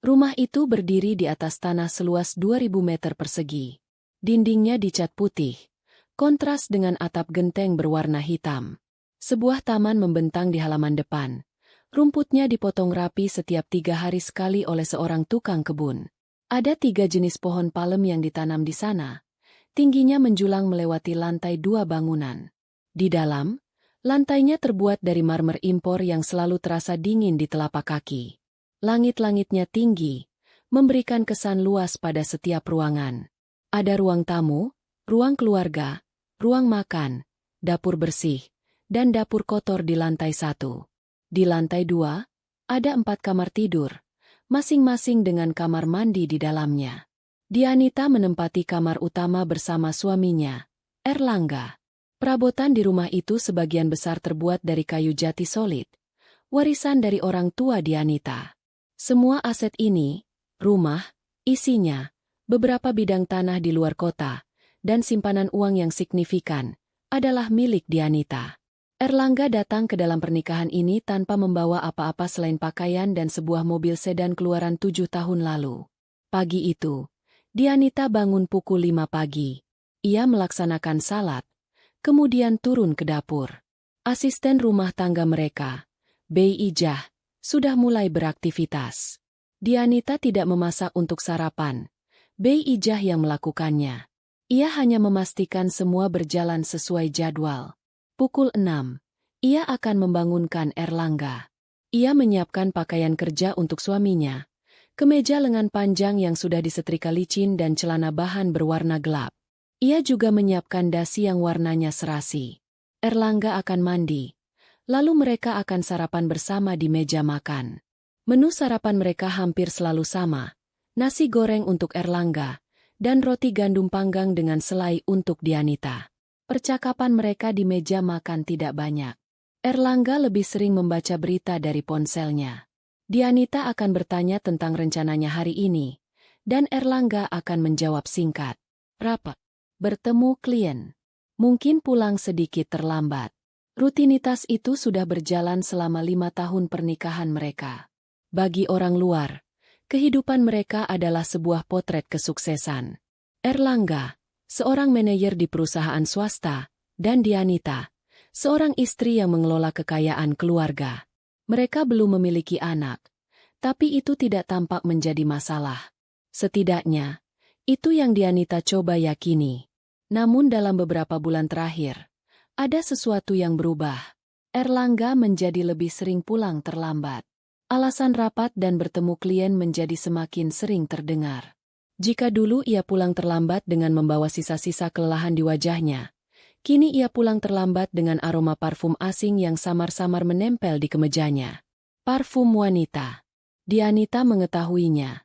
Rumah itu berdiri di atas tanah seluas 2.000 meter persegi. Dindingnya dicat putih, kontras dengan atap genteng berwarna hitam. Sebuah taman membentang di halaman depan. Rumputnya dipotong rapi setiap 3 hari sekali oleh seorang tukang kebun. Ada 3 jenis pohon palem yang ditanam di sana. Tingginya menjulang melewati lantai 2 bangunan. Di dalam, lantainya terbuat dari marmer impor yang selalu terasa dingin di telapak kaki. Langit-langitnya tinggi, memberikan kesan luas pada setiap ruangan. Ada ruang tamu, ruang keluarga, ruang makan, dapur bersih, dan dapur kotor di lantai 1. Di lantai 2, ada 4 kamar tidur, masing-masing dengan kamar mandi di dalamnya. Dianita menempati kamar utama bersama suaminya, Erlangga. Perabotan di rumah itu sebagian besar terbuat dari kayu jati solid, warisan dari orang tua Dianita. Semua aset ini, rumah, isinya, beberapa bidang tanah di luar kota, dan simpanan uang yang signifikan, adalah milik Dianita. Erlangga datang ke dalam pernikahan ini tanpa membawa apa-apa selain pakaian dan sebuah mobil sedan keluaran 7 tahun lalu. Pagi itu, Dianita bangun pukul 5 pagi. Ia melaksanakan salat, kemudian turun ke dapur. Asisten rumah tangga mereka, Bei Ijah, sudah mulai beraktivitas. Dianita tidak memasak untuk sarapan. Bei Ijah yang melakukannya. Ia hanya memastikan semua berjalan sesuai jadwal. Pukul 6, ia akan membangunkan Erlangga. Ia menyiapkan pakaian kerja untuk suaminya. Kemeja lengan panjang yang sudah disetrika licin dan celana bahan berwarna gelap. Ia juga menyiapkan dasi yang warnanya serasi. Erlangga akan mandi. Lalu mereka akan sarapan bersama di meja makan. Menu sarapan mereka hampir selalu sama. Nasi goreng untuk Erlangga, dan roti gandum panggang dengan selai untuk Dianita. Percakapan mereka di meja makan tidak banyak. Erlangga lebih sering membaca berita dari ponselnya. Dianita akan bertanya tentang rencananya hari ini, dan Erlangga akan menjawab singkat. Rapat. Bertemu klien. Mungkin pulang sedikit terlambat. Rutinitas itu sudah berjalan selama 5 tahun pernikahan mereka. Bagi orang luar, kehidupan mereka adalah sebuah potret kesuksesan. Erlangga, seorang manajer di perusahaan swasta, dan Dianita, seorang istri yang mengelola kekayaan keluarga. Mereka belum memiliki anak, tapi itu tidak tampak menjadi masalah. Setidaknya, itu yang Dianita coba yakini. Namun dalam beberapa bulan terakhir, ada sesuatu yang berubah. Erlangga menjadi lebih sering pulang terlambat. Alasan rapat dan bertemu klien menjadi semakin sering terdengar. Jika dulu ia pulang terlambat dengan membawa sisa-sisa kelelahan di wajahnya, kini ia pulang terlambat dengan aroma parfum asing yang samar-samar menempel di kemejanya. Parfum wanita. Dianita mengetahuinya,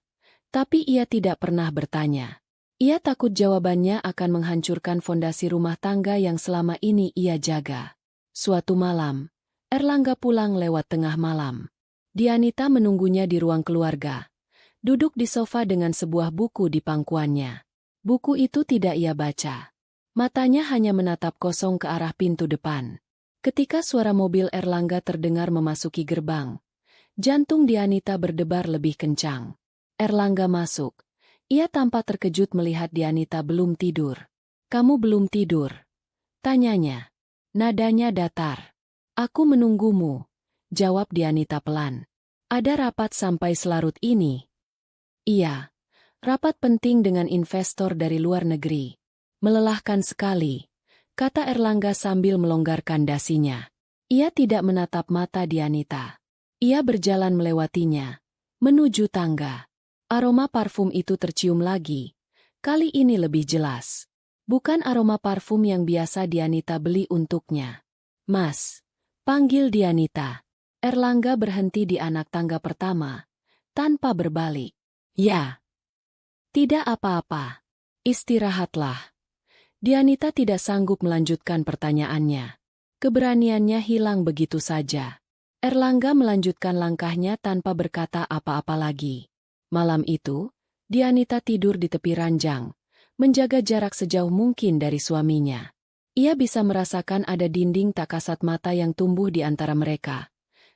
tapi ia tidak pernah bertanya. Ia takut jawabannya akan menghancurkan fondasi rumah tangga yang selama ini ia jaga. Suatu malam, Erlangga pulang lewat tengah malam. Dianita menunggunya di ruang keluarga, duduk di sofa dengan sebuah buku di pangkuannya. Buku itu tidak ia baca. Matanya hanya menatap kosong ke arah pintu depan. Ketika suara mobil Erlangga terdengar memasuki gerbang, jantung Dianita berdebar lebih kencang. Erlangga masuk. Ia tampak terkejut melihat Dianita belum tidur. "Kamu belum tidur?" tanyanya. Nadanya datar. "Aku menunggumu," jawab Dianita pelan. "Ada rapat sampai selarut ini?" "Iya, rapat penting dengan investor dari luar negeri." "Melelahkan sekali," kata Erlangga sambil melonggarkan dasinya. Ia tidak menatap mata Dianita. Ia berjalan melewatinya, menuju tangga. Aroma parfum itu tercium lagi, kali ini lebih jelas. Bukan aroma parfum yang biasa Dianita beli untuknya. "Mas," panggil Dianita. Erlangga berhenti di anak tangga pertama, tanpa berbalik. "Ya." "Tidak apa-apa. Istirahatlah." Dianita tidak sanggup melanjutkan pertanyaannya. Keberaniannya hilang begitu saja. Erlangga melanjutkan langkahnya tanpa berkata apa-apa lagi. Malam itu, Dianita tidur di tepi ranjang, menjaga jarak sejauh mungkin dari suaminya. Ia bisa merasakan ada dinding tak kasat mata yang tumbuh di antara mereka.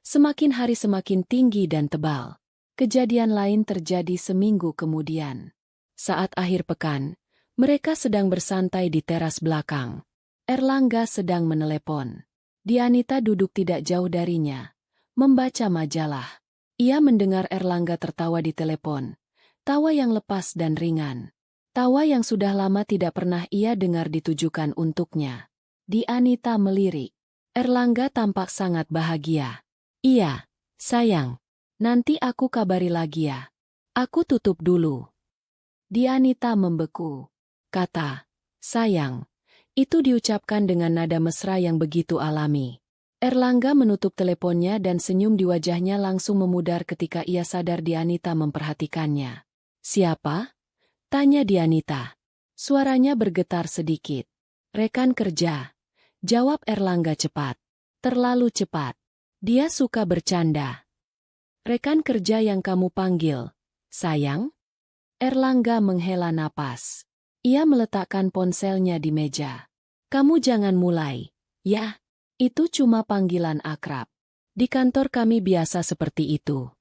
Semakin hari semakin tinggi dan tebal. Kejadian lain terjadi seminggu kemudian. Saat akhir pekan, mereka sedang bersantai di teras belakang. Erlangga sedang menelepon. Dianita duduk tidak jauh darinya, membaca majalah. Ia mendengar Erlangga tertawa di telepon. Tawa yang lepas dan ringan. Tawa yang sudah lama tidak pernah ia dengar ditujukan untuknya. Dianita melirik. Erlangga tampak sangat bahagia. Iya, sayang. Nanti aku kabari lagi ya. Aku tutup dulu. Dianita membeku. Kata, sayang. Itu diucapkan dengan nada mesra yang begitu alami. Erlangga menutup teleponnya dan senyum di wajahnya langsung memudar ketika ia sadar Dianita memperhatikannya. Siapa? Tanya Dianita. Suaranya bergetar sedikit. Rekan kerja. Jawab Erlangga cepat. Terlalu cepat. Dia suka bercanda. Rekan kerja yang kamu panggil, sayang? Erlangga menghela napas. Ia meletakkan ponselnya di meja. Kamu jangan mulai, ya? Itu cuma panggilan akrab. Di kantor kami biasa seperti itu.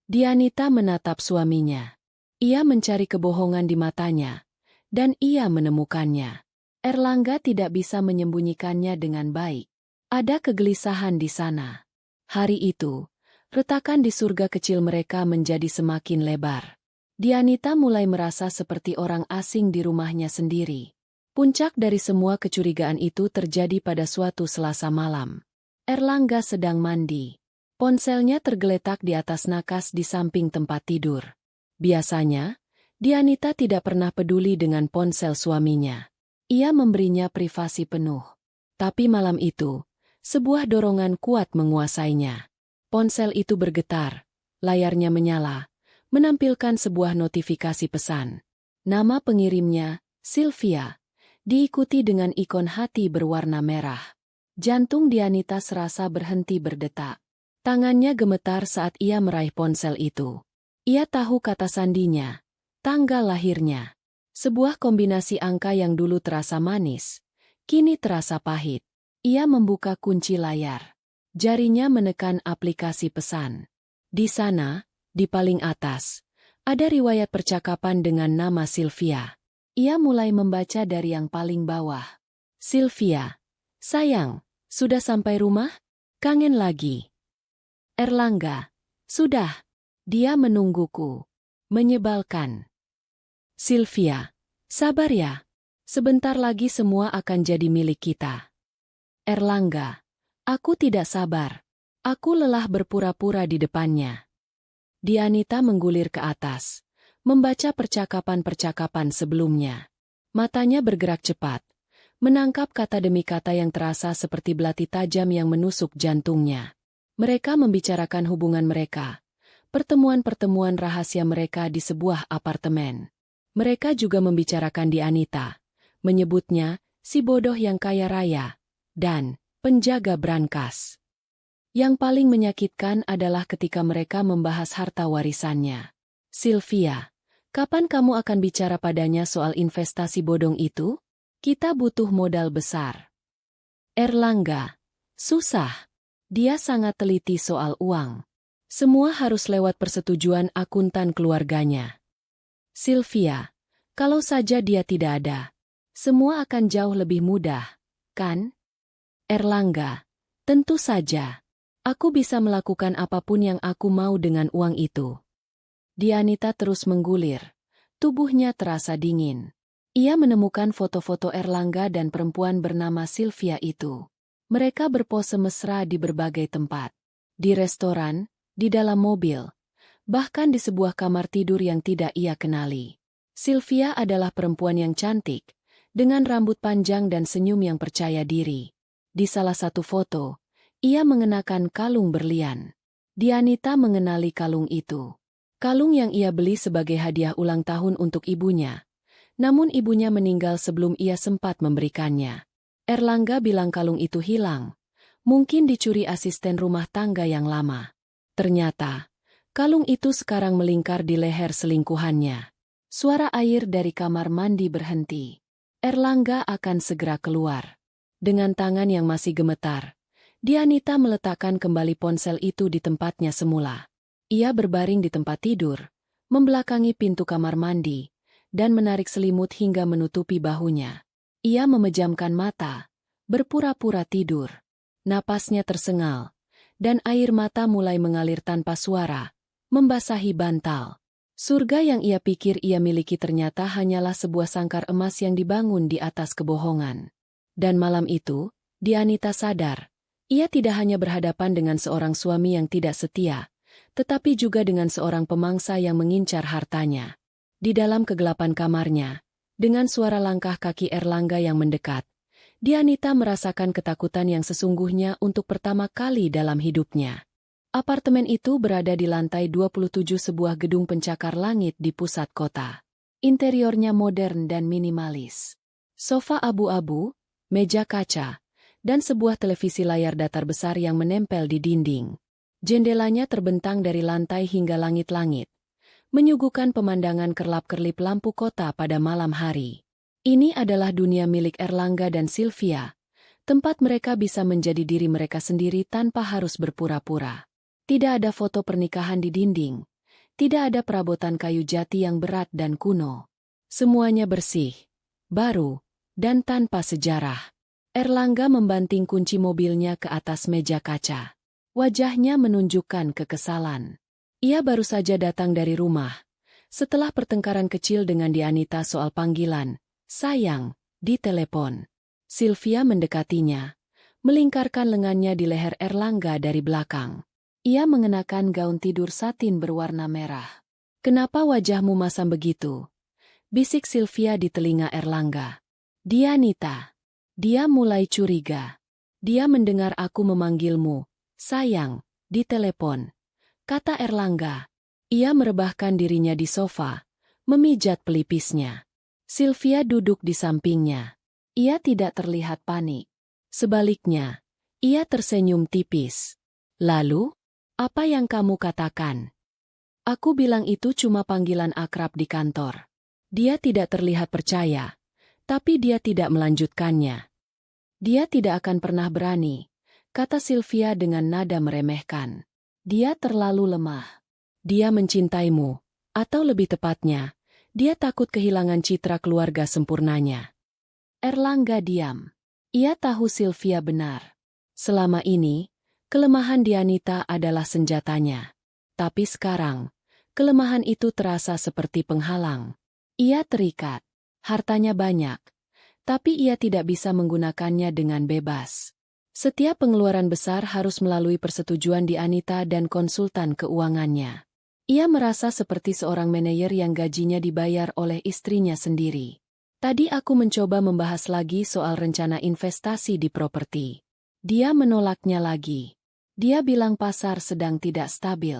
Dianita menatap suaminya. Ia mencari kebohongan di matanya, dan ia menemukannya. Erlangga tidak bisa menyembunyikannya dengan baik. Ada kegelisahan di sana. Hari itu, retakan di surga kecil mereka menjadi semakin lebar. Dianita mulai merasa seperti orang asing di rumahnya sendiri. Puncak dari semua kecurigaan itu terjadi pada suatu Selasa malam. Erlangga sedang mandi. Ponselnya tergeletak di atas nakas di samping tempat tidur. Biasanya, Dianita tidak pernah peduli dengan ponsel suaminya. Ia memberinya privasi penuh. Tapi malam itu, sebuah dorongan kuat menguasainya. Ponsel itu bergetar, layarnya menyala, menampilkan sebuah notifikasi pesan. Nama pengirimnya, Sylvia, diikuti dengan ikon hati berwarna merah. Jantung Dianita serasa berhenti berdetak. Tangannya gemetar saat ia meraih ponsel itu. Ia tahu kata sandinya, tanggal lahirnya. Sebuah kombinasi angka yang dulu terasa manis, kini terasa pahit. Ia membuka kunci layar. Jarinya menekan aplikasi pesan. Di sana, di paling atas, ada riwayat percakapan dengan nama Sylvia. Ia mulai membaca dari yang paling bawah. Sylvia, sayang, sudah sampai rumah? Kangen lagi. Erlangga, sudah. Dia menungguku. Menyebalkan. Sylvia, sabar ya. Sebentar lagi semua akan jadi milik kita. Erlangga, aku tidak sabar. Aku lelah berpura-pura di depannya. Dianita menggulir ke atas, membaca percakapan-percakapan sebelumnya. Matanya bergerak cepat, menangkap kata demi kata yang terasa seperti belati tajam yang menusuk jantungnya. Mereka membicarakan hubungan mereka, pertemuan-pertemuan rahasia mereka di sebuah apartemen. Mereka juga membicarakan Dianita, menyebutnya si bodoh yang kaya raya, dan penjaga brankas. Yang paling menyakitkan adalah ketika mereka membahas harta warisannya. Sylvia, kapan kamu akan bicara padanya soal investasi bodong itu? Kita butuh modal besar. Erlangga, susah. Dia sangat teliti soal uang. Semua harus lewat persetujuan akuntan keluarganya. Sylvia, kalau saja dia tidak ada, semua akan jauh lebih mudah, kan? Erlangga, tentu saja. Aku bisa melakukan apapun yang aku mau dengan uang itu. Dianita terus menggulir. Tubuhnya terasa dingin. Ia menemukan foto-foto Erlangga dan perempuan bernama Sylvia itu. Mereka berpose mesra di berbagai tempat. Di restoran, di dalam mobil, bahkan di sebuah kamar tidur yang tidak ia kenali. Sylvia adalah perempuan yang cantik, dengan rambut panjang dan senyum yang percaya diri. Di salah satu foto, ia mengenakan kalung berlian. Dianita mengenali kalung itu. Kalung yang ia beli sebagai hadiah ulang tahun untuk ibunya. Namun ibunya meninggal sebelum ia sempat memberikannya. Erlangga bilang kalung itu hilang. Mungkin dicuri asisten rumah tangga yang lama. Ternyata, kalung itu sekarang melingkar di leher selingkuhannya. Suara air dari kamar mandi berhenti. Erlangga akan segera keluar. Dengan tangan yang masih gemetar, Dianita meletakkan kembali ponsel itu di tempatnya semula. Ia berbaring di tempat tidur, membelakangi pintu kamar mandi, dan menarik selimut hingga menutupi bahunya. Ia memejamkan mata, berpura-pura tidur. Napasnya tersengal, dan air mata mulai mengalir tanpa suara, membasahi bantal. Surga yang ia pikir ia miliki ternyata hanyalah sebuah sangkar emas yang dibangun di atas kebohongan. Dan malam itu, Dianita sadar, ia tidak hanya berhadapan dengan seorang suami yang tidak setia, tetapi juga dengan seorang pemangsa yang mengincar hartanya. Di dalam kegelapan kamarnya, dengan suara langkah kaki Erlangga yang mendekat, Dianita merasakan ketakutan yang sesungguhnya untuk pertama kali dalam hidupnya. Apartemen itu berada di lantai 27 sebuah gedung pencakar langit di pusat kota. Interiornya modern dan minimalis. Sofa abu-abu, meja kaca, dan sebuah televisi layar datar besar yang menempel di dinding. Jendelanya terbentang dari lantai hingga langit-langit, menyuguhkan pemandangan kerlap-kerlip lampu kota pada malam hari. Ini adalah dunia milik Erlangga dan Sylvia, tempat mereka bisa menjadi diri mereka sendiri tanpa harus berpura-pura. Tidak ada foto pernikahan di dinding, tidak ada perabotan kayu jati yang berat dan kuno. Semuanya bersih, baru, dan tanpa sejarah. Erlangga membanting kunci mobilnya ke atas meja kaca. Wajahnya menunjukkan kekesalan. Ia baru saja datang dari rumah, setelah pertengkaran kecil dengan Dianita soal panggilan, sayang, di telepon. Sylvia mendekatinya, melingkarkan lengannya di leher Erlangga dari belakang. Ia mengenakan gaun tidur satin berwarna merah. "Kenapa wajahmu masam begitu?" bisik Sylvia di telinga Erlangga. "Dianita." Dia mulai curiga. "Dia mendengar aku memanggilmu, sayang, di telepon," kata Erlangga. Ia merebahkan dirinya di sofa, memijat pelipisnya. Sylvia duduk di sampingnya. Ia tidak terlihat panik. Sebaliknya, ia tersenyum tipis. "Lalu, apa yang kamu katakan?" "Aku bilang itu cuma panggilan akrab di kantor." Dia tidak terlihat percaya, tapi dia tidak melanjutkannya. "Dia tidak akan pernah berani," kata Sylvia dengan nada meremehkan. "Dia terlalu lemah. Dia mencintaimu, atau lebih tepatnya, dia takut kehilangan citra keluarga sempurnanya." Erlangga diam. Ia tahu Sylvia benar. Selama ini, kelemahan Dianita adalah senjatanya. Tapi sekarang, kelemahan itu terasa seperti penghalang. Ia terikat. Hartanya banyak, tapi ia tidak bisa menggunakannya dengan bebas. Setiap pengeluaran besar harus melalui persetujuan Dianita dan konsultan keuangannya. Ia merasa seperti seorang manajer yang gajinya dibayar oleh istrinya sendiri. "Tadi aku mencoba membahas lagi soal rencana investasi di properti." Dia menolaknya lagi. Dia bilang pasar sedang tidak stabil.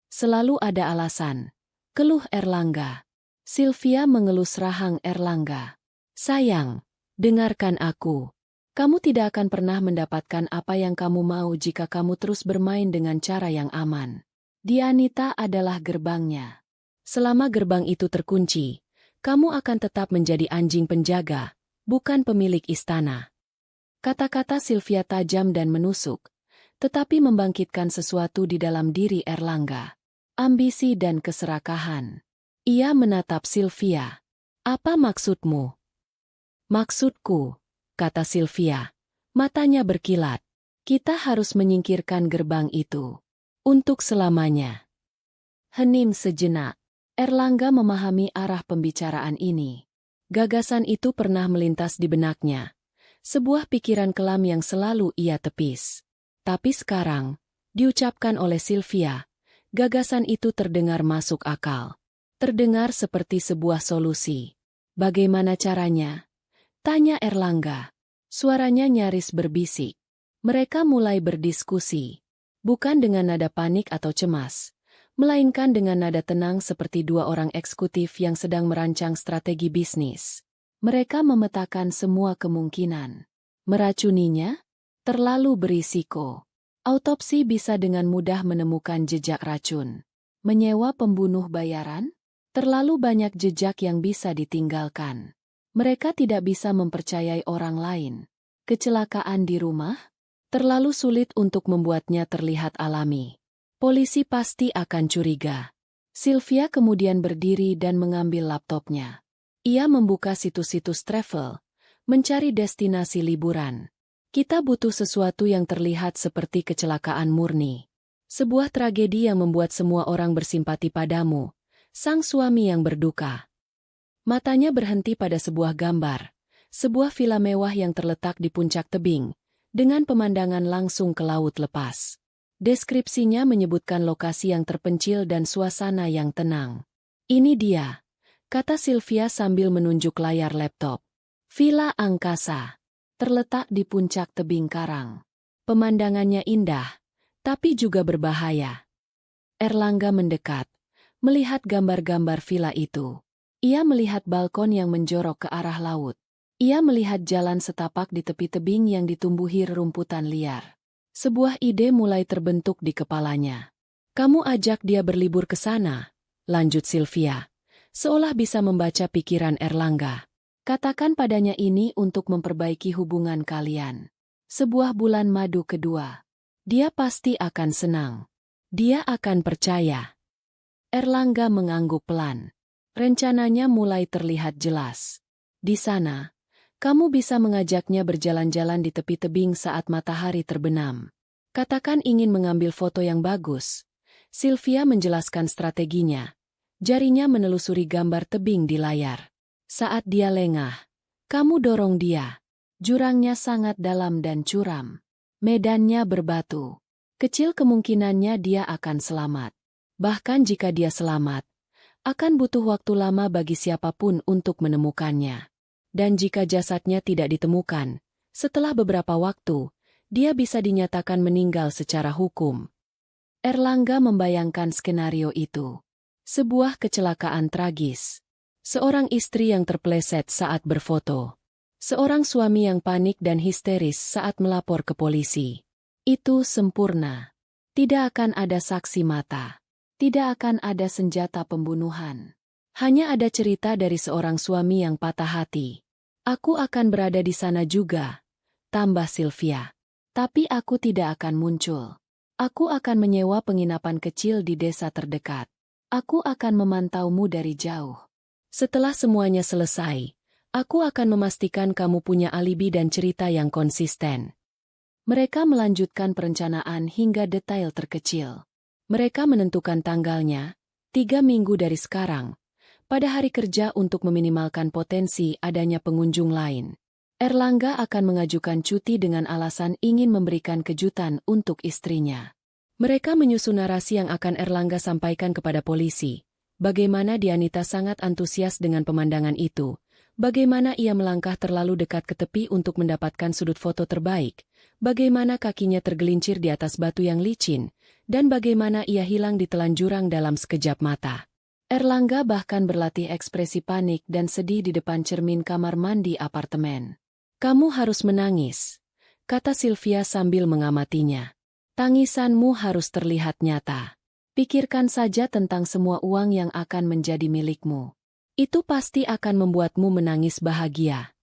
"Selalu ada alasan," keluh Erlangga. Sylvia mengelus rahang Erlangga. "Sayang, dengarkan aku. Kamu tidak akan pernah mendapatkan apa yang kamu mau jika kamu terus bermain dengan cara yang aman. Dianita adalah gerbangnya. Selama gerbang itu terkunci, kamu akan tetap menjadi anjing penjaga, bukan pemilik istana." Kata-kata Sylvia tajam dan menusuk, tetapi membangkitkan sesuatu di dalam diri Erlangga. Ambisi dan keserakahan. Ia menatap Sylvia. "Apa maksudmu?" "Maksudku," kata Sylvia. Matanya berkilat. "Kita harus menyingkirkan gerbang itu. Untuk selamanya." Hening sejenak. Erlangga memahami arah pembicaraan ini. Gagasan itu pernah melintas di benaknya. Sebuah pikiran kelam yang selalu ia tepis. Tapi sekarang, diucapkan oleh Sylvia, gagasan itu terdengar masuk akal. Terdengar seperti sebuah solusi. "Bagaimana caranya?" tanya Erlangga. Suaranya nyaris berbisik. Mereka mulai berdiskusi. Bukan dengan nada panik atau cemas, melainkan dengan nada tenang seperti dua orang eksekutif yang sedang merancang strategi bisnis. Mereka memetakan semua kemungkinan. Meracuninya? Terlalu berisiko. Autopsi bisa dengan mudah menemukan jejak racun. Menyewa pembunuh bayaran? Terlalu banyak jejak yang bisa ditinggalkan. Mereka tidak bisa mempercayai orang lain. Kecelakaan di rumah? Terlalu sulit untuk membuatnya terlihat alami. Polisi pasti akan curiga. Sylvia kemudian berdiri dan mengambil laptopnya. Ia membuka situs-situs travel, mencari destinasi liburan. Kita butuh sesuatu yang terlihat seperti kecelakaan murni. Sebuah tragedi yang membuat semua orang bersimpati padamu, sang suami yang berduka. Matanya berhenti pada sebuah gambar, sebuah villa mewah yang terletak di puncak tebing, dengan pemandangan langsung ke laut lepas. Deskripsinya menyebutkan lokasi yang terpencil dan suasana yang tenang. Ini dia, kata Sylvia sambil menunjuk layar laptop. Villa angkasa, terletak di puncak tebing karang. Pemandangannya indah, tapi juga berbahaya. Erlangga mendekat, melihat gambar-gambar villa itu. Ia melihat balkon yang menjorok ke arah laut. Ia melihat jalan setapak di tepi tebing yang ditumbuhi rerumputan liar. Sebuah ide mulai terbentuk di kepalanya. Kamu ajak dia berlibur ke sana, lanjut Sylvia, seolah bisa membaca pikiran Erlangga. Katakan padanya ini untuk memperbaiki hubungan kalian. Sebuah bulan madu kedua. Dia pasti akan senang. Dia akan percaya. Erlangga mengangguk pelan. Rencananya mulai terlihat jelas. Di sana, kamu bisa mengajaknya berjalan-jalan di tepi tebing saat matahari terbenam. Katakan ingin mengambil foto yang bagus. Sylvia menjelaskan strateginya. Jarinya menelusuri gambar tebing di layar. Saat dia lengah, kamu dorong dia. Jurangnya sangat dalam dan curam. Medannya berbatu. Kecil kemungkinannya dia akan selamat. Bahkan jika dia selamat, akan butuh waktu lama bagi siapapun untuk menemukannya. Dan jika jasadnya tidak ditemukan, setelah beberapa waktu, dia bisa dinyatakan meninggal secara hukum. Erlangga membayangkan skenario itu. Sebuah kecelakaan tragis. Seorang istri yang terpleset saat berfoto. Seorang suami yang panik dan histeris saat melapor ke polisi. Itu sempurna. Tidak akan ada saksi mata. Tidak akan ada senjata pembunuhan. Hanya ada cerita dari seorang suami yang patah hati. Aku akan berada di sana juga, tambah Sylvia. Tapi aku tidak akan muncul. Aku akan menyewa penginapan kecil di desa terdekat. Aku akan memantaumu dari jauh. Setelah semuanya selesai, aku akan memastikan kamu punya alibi dan cerita yang konsisten. Mereka melanjutkan perencanaan hingga detail terkecil. Mereka menentukan tanggalnya, 3 minggu dari sekarang. Pada hari kerja untuk meminimalkan potensi adanya pengunjung lain. Erlangga akan mengajukan cuti dengan alasan ingin memberikan kejutan untuk istrinya. Mereka menyusun narasi yang akan Erlangga sampaikan kepada polisi. Bagaimana Dianita sangat antusias dengan pemandangan itu. Bagaimana ia melangkah terlalu dekat ke tepi untuk mendapatkan sudut foto terbaik. Bagaimana kakinya tergelincir di atas batu yang licin. Dan bagaimana ia hilang ditelan jurang dalam sekejap mata. Erlangga bahkan berlatih ekspresi panik dan sedih di depan cermin kamar mandi apartemen. Kamu harus menangis, kata Sylvia sambil mengamatinya. Tangisanmu harus terlihat nyata. Pikirkan saja tentang semua uang yang akan menjadi milikmu. Itu pasti akan membuatmu menangis bahagia.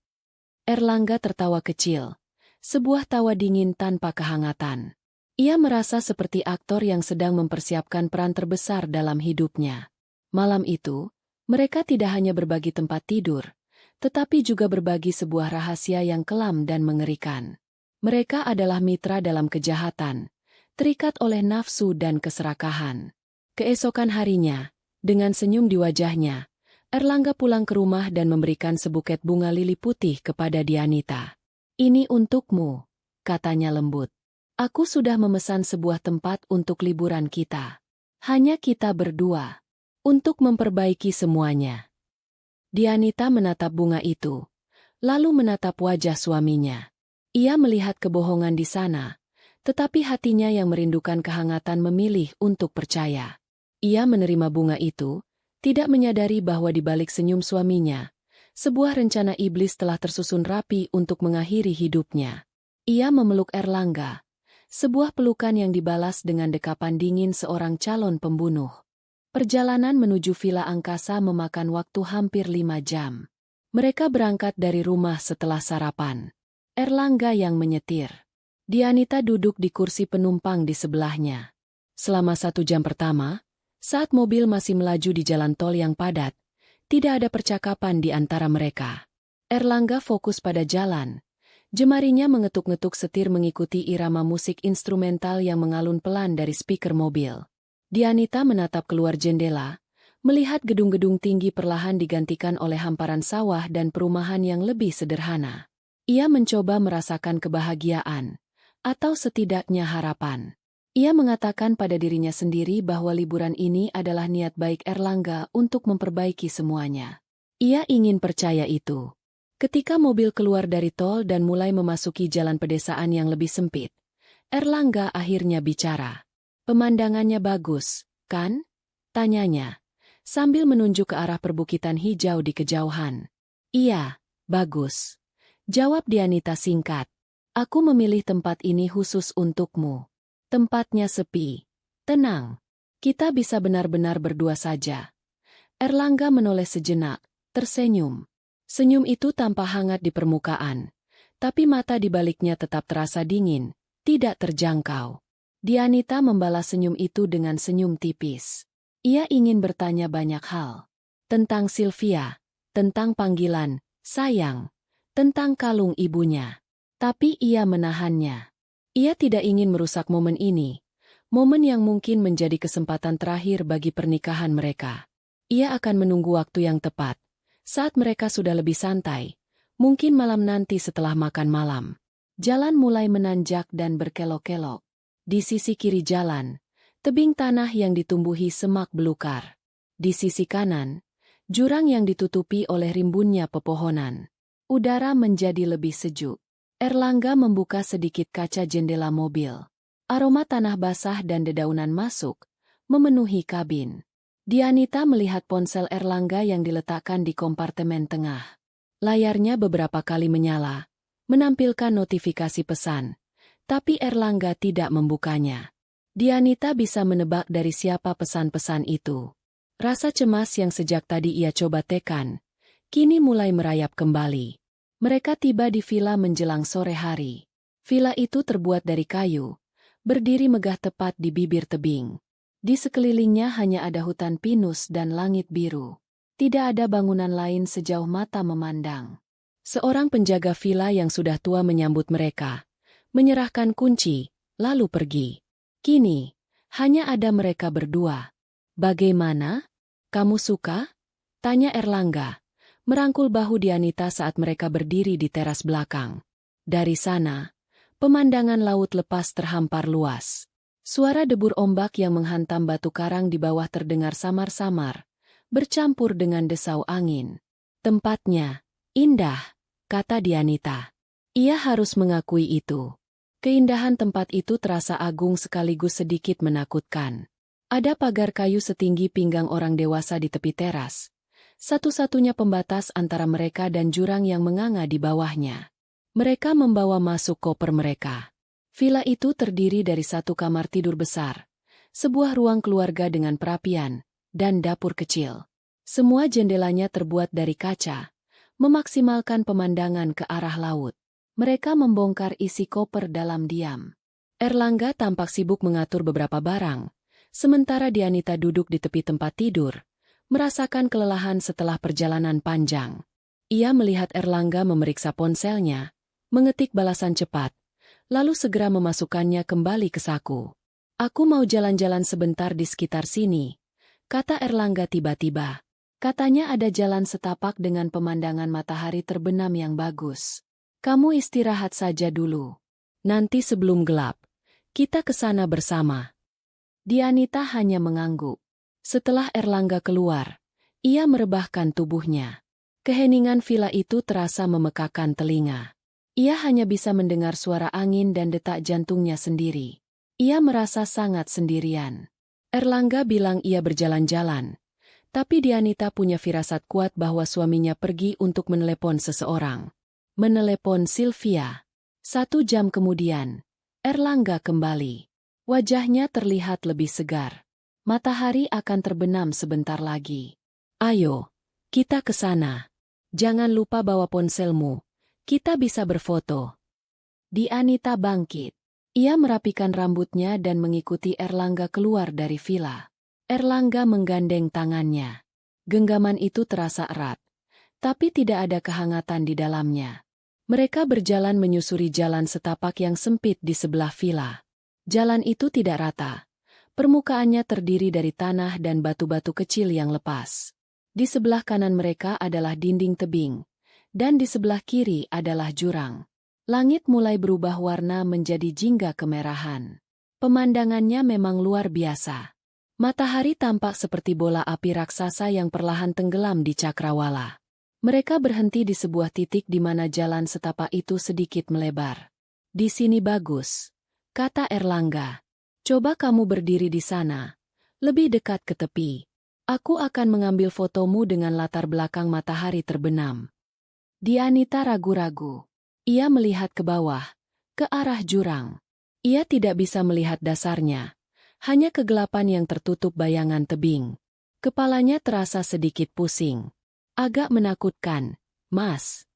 Erlangga tertawa kecil, sebuah tawa dingin tanpa kehangatan. Ia merasa seperti aktor yang sedang mempersiapkan peran terbesar dalam hidupnya. Malam itu, mereka tidak hanya berbagi tempat tidur, tetapi juga berbagi sebuah rahasia yang kelam dan mengerikan. Mereka adalah mitra dalam kejahatan, terikat oleh nafsu dan keserakahan. Keesokan harinya, dengan senyum di wajahnya, Erlangga pulang ke rumah dan memberikan sebuket bunga lili putih kepada Dianita. Ini untukmu, katanya lembut. Aku sudah memesan sebuah tempat untuk liburan kita. Hanya kita berdua. Untuk memperbaiki semuanya. Dianita menatap bunga itu, lalu menatap wajah suaminya. Ia melihat kebohongan di sana, tetapi hatinya yang merindukan kehangatan memilih untuk percaya. Ia menerima bunga itu, tidak menyadari bahwa di balik senyum suaminya, sebuah rencana iblis telah tersusun rapi untuk mengakhiri hidupnya. Ia memeluk Erlangga, sebuah pelukan yang dibalas dengan dekapan dingin seorang calon pembunuh. Perjalanan menuju villa angkasa memakan waktu hampir 5 jam. Mereka berangkat dari rumah setelah sarapan. Erlangga yang menyetir. Dianita duduk di kursi penumpang di sebelahnya. Selama 1 jam pertama, saat mobil masih melaju di jalan tol yang padat, tidak ada percakapan di antara mereka. Erlangga fokus pada jalan. Jemarinya mengetuk-ngetuk setir mengikuti irama musik instrumental yang mengalun pelan dari speaker mobil. Dianita menatap keluar jendela, melihat gedung-gedung tinggi perlahan digantikan oleh hamparan sawah dan perumahan yang lebih sederhana. Ia mencoba merasakan kebahagiaan, atau setidaknya harapan. Ia mengatakan pada dirinya sendiri bahwa liburan ini adalah niat baik Erlangga untuk memperbaiki semuanya. Ia ingin percaya itu. Ketika mobil keluar dari tol dan mulai memasuki jalan pedesaan yang lebih sempit, Erlangga akhirnya bicara. "Pemandangannya bagus, kan?" tanyanya, sambil menunjuk ke arah perbukitan hijau di kejauhan. "Iya, bagus," jawab Dianita singkat. "Aku memilih tempat ini khusus untukmu. Tempatnya sepi, tenang. Kita bisa benar-benar berdua saja." Erlangga menoleh sejenak, tersenyum. Senyum itu tampak hangat di permukaan, tapi mata di baliknya tetap terasa dingin, tidak terjangkau. Dianita membalas senyum itu dengan senyum tipis. Ia ingin bertanya banyak hal. Tentang Sylvia, tentang panggilan, sayang, tentang kalung ibunya. Tapi ia menahannya. Ia tidak ingin merusak momen ini, momen yang mungkin menjadi kesempatan terakhir bagi pernikahan mereka. Ia akan menunggu waktu yang tepat, saat mereka sudah lebih santai, mungkin malam nanti setelah makan malam. Jalan mulai menanjak dan berkelok-kelok. Di sisi kiri jalan, tebing tanah yang ditumbuhi semak belukar. Di sisi kanan, jurang yang ditutupi oleh rimbunnya pepohonan. Udara menjadi lebih sejuk. Erlangga membuka sedikit kaca jendela mobil. Aroma tanah basah dan dedaunan masuk, memenuhi kabin. Dianita melihat ponsel Erlangga yang diletakkan di kompartemen tengah. Layarnya beberapa kali menyala, menampilkan notifikasi pesan. Tapi Erlangga tidak membukanya. Dianita bisa menebak dari siapa pesan-pesan itu. Rasa cemas yang sejak tadi ia coba tekan, kini mulai merayap kembali. Mereka tiba di villa menjelang sore hari. Villa itu terbuat dari kayu, berdiri megah tepat di bibir tebing. Di sekelilingnya hanya ada hutan pinus dan langit biru. Tidak ada bangunan lain sejauh mata memandang. Seorang penjaga villa yang sudah tua menyambut mereka, menyerahkan kunci, lalu pergi. Kini, hanya ada mereka berdua. "Bagaimana? Kamu suka?" tanya Erlangga, merangkul bahu Dianita saat mereka berdiri di teras belakang. Dari sana, pemandangan laut lepas terhampar luas. Suara debur ombak yang menghantam batu karang di bawah terdengar samar-samar, bercampur dengan desau angin. "Tempatnya indah," kata Dianita. Ia harus mengakui itu. Keindahan tempat itu terasa agung sekaligus sedikit menakutkan. Ada pagar kayu setinggi pinggang orang dewasa di tepi teras, satu-satunya pembatas antara mereka dan jurang yang menganga di bawahnya. Mereka membawa masuk koper mereka. Villa itu terdiri dari satu kamar tidur besar, sebuah ruang keluarga dengan perapian, dan dapur kecil. Semua jendelanya terbuat dari kaca, memaksimalkan pemandangan ke arah laut. Mereka membongkar isi koper dalam diam. Erlangga tampak sibuk mengatur beberapa barang, sementara Dianita duduk di tepi tempat tidur, merasakan kelelahan setelah perjalanan panjang. Ia melihat Erlangga memeriksa ponselnya, mengetik balasan cepat, lalu segera memasukkannya kembali ke saku. "Aku mau jalan-jalan sebentar di sekitar sini," kata Erlangga tiba-tiba. Katanya ada jalan setapak dengan pemandangan matahari terbenam yang bagus. "Kamu istirahat saja dulu. Nanti sebelum gelap, kita ke sana bersama." Dianita hanya mengangguk. Setelah Erlangga keluar, ia merebahkan tubuhnya. Keheningan villa itu terasa memekakan telinga. Ia hanya bisa mendengar suara angin dan detak jantungnya sendiri. Ia merasa sangat sendirian. Erlangga bilang ia berjalan-jalan, tapi Dianita punya firasat kuat bahwa suaminya pergi untuk menelepon seseorang. Menelepon Sylvia. 1 jam kemudian, Erlangga kembali. Wajahnya terlihat lebih segar. Matahari akan terbenam sebentar lagi. "Ayo, kita ke sana. Jangan lupa bawa ponselmu. Kita bisa berfoto." Dianita bangkit. Ia merapikan rambutnya dan mengikuti Erlangga keluar dari villa. Erlangga menggandeng tangannya. Genggaman itu terasa erat, tapi tidak ada kehangatan di dalamnya. Mereka berjalan menyusuri jalan setapak yang sempit di sebelah villa. Jalan itu tidak rata. Permukaannya terdiri dari tanah dan batu-batu kecil yang lepas. Di sebelah kanan mereka adalah dinding tebing, dan di sebelah kiri adalah jurang. Langit mulai berubah warna menjadi jingga kemerahan. Pemandangannya memang luar biasa. Matahari tampak seperti bola api raksasa yang perlahan tenggelam di cakrawala. Mereka berhenti di sebuah titik di mana jalan setapak itu sedikit melebar. "Di sini bagus," kata Erlangga. "Coba kamu berdiri di sana, lebih dekat ke tepi. Aku akan mengambil fotomu dengan latar belakang matahari terbenam." Dianita ragu-ragu. Ia melihat ke bawah, ke arah jurang. Ia tidak bisa melihat dasarnya, hanya kegelapan yang tertutup bayangan tebing. Kepalanya terasa sedikit pusing. "Agak menakutkan, Mas."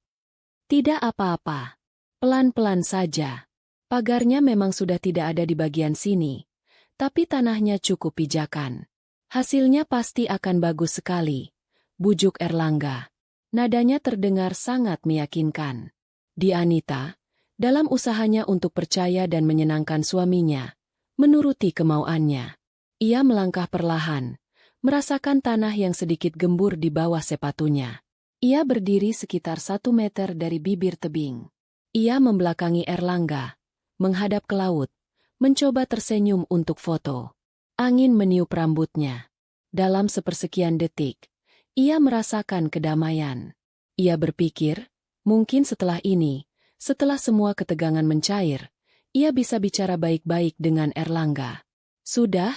"Tidak apa-apa. Pelan-pelan saja. Pagarnya memang sudah tidak ada di bagian sini, tapi tanahnya cukup pijakan. Hasilnya pasti akan bagus sekali," bujuk Erlangga. Nadanya terdengar sangat meyakinkan. Dianita, dalam usahanya untuk percaya dan menyenangkan suaminya, menuruti kemauannya. Ia melangkah perlahan, merasakan tanah yang sedikit gembur di bawah sepatunya. Ia berdiri sekitar 1 meter dari bibir tebing. Ia membelakangi Erlangga, menghadap ke laut, mencoba tersenyum untuk foto. Angin meniup rambutnya. Dalam sepersekian detik, ia merasakan kedamaian. Ia berpikir, mungkin setelah ini, setelah semua ketegangan mencair, ia bisa bicara baik-baik dengan Erlangga. "Sudah?"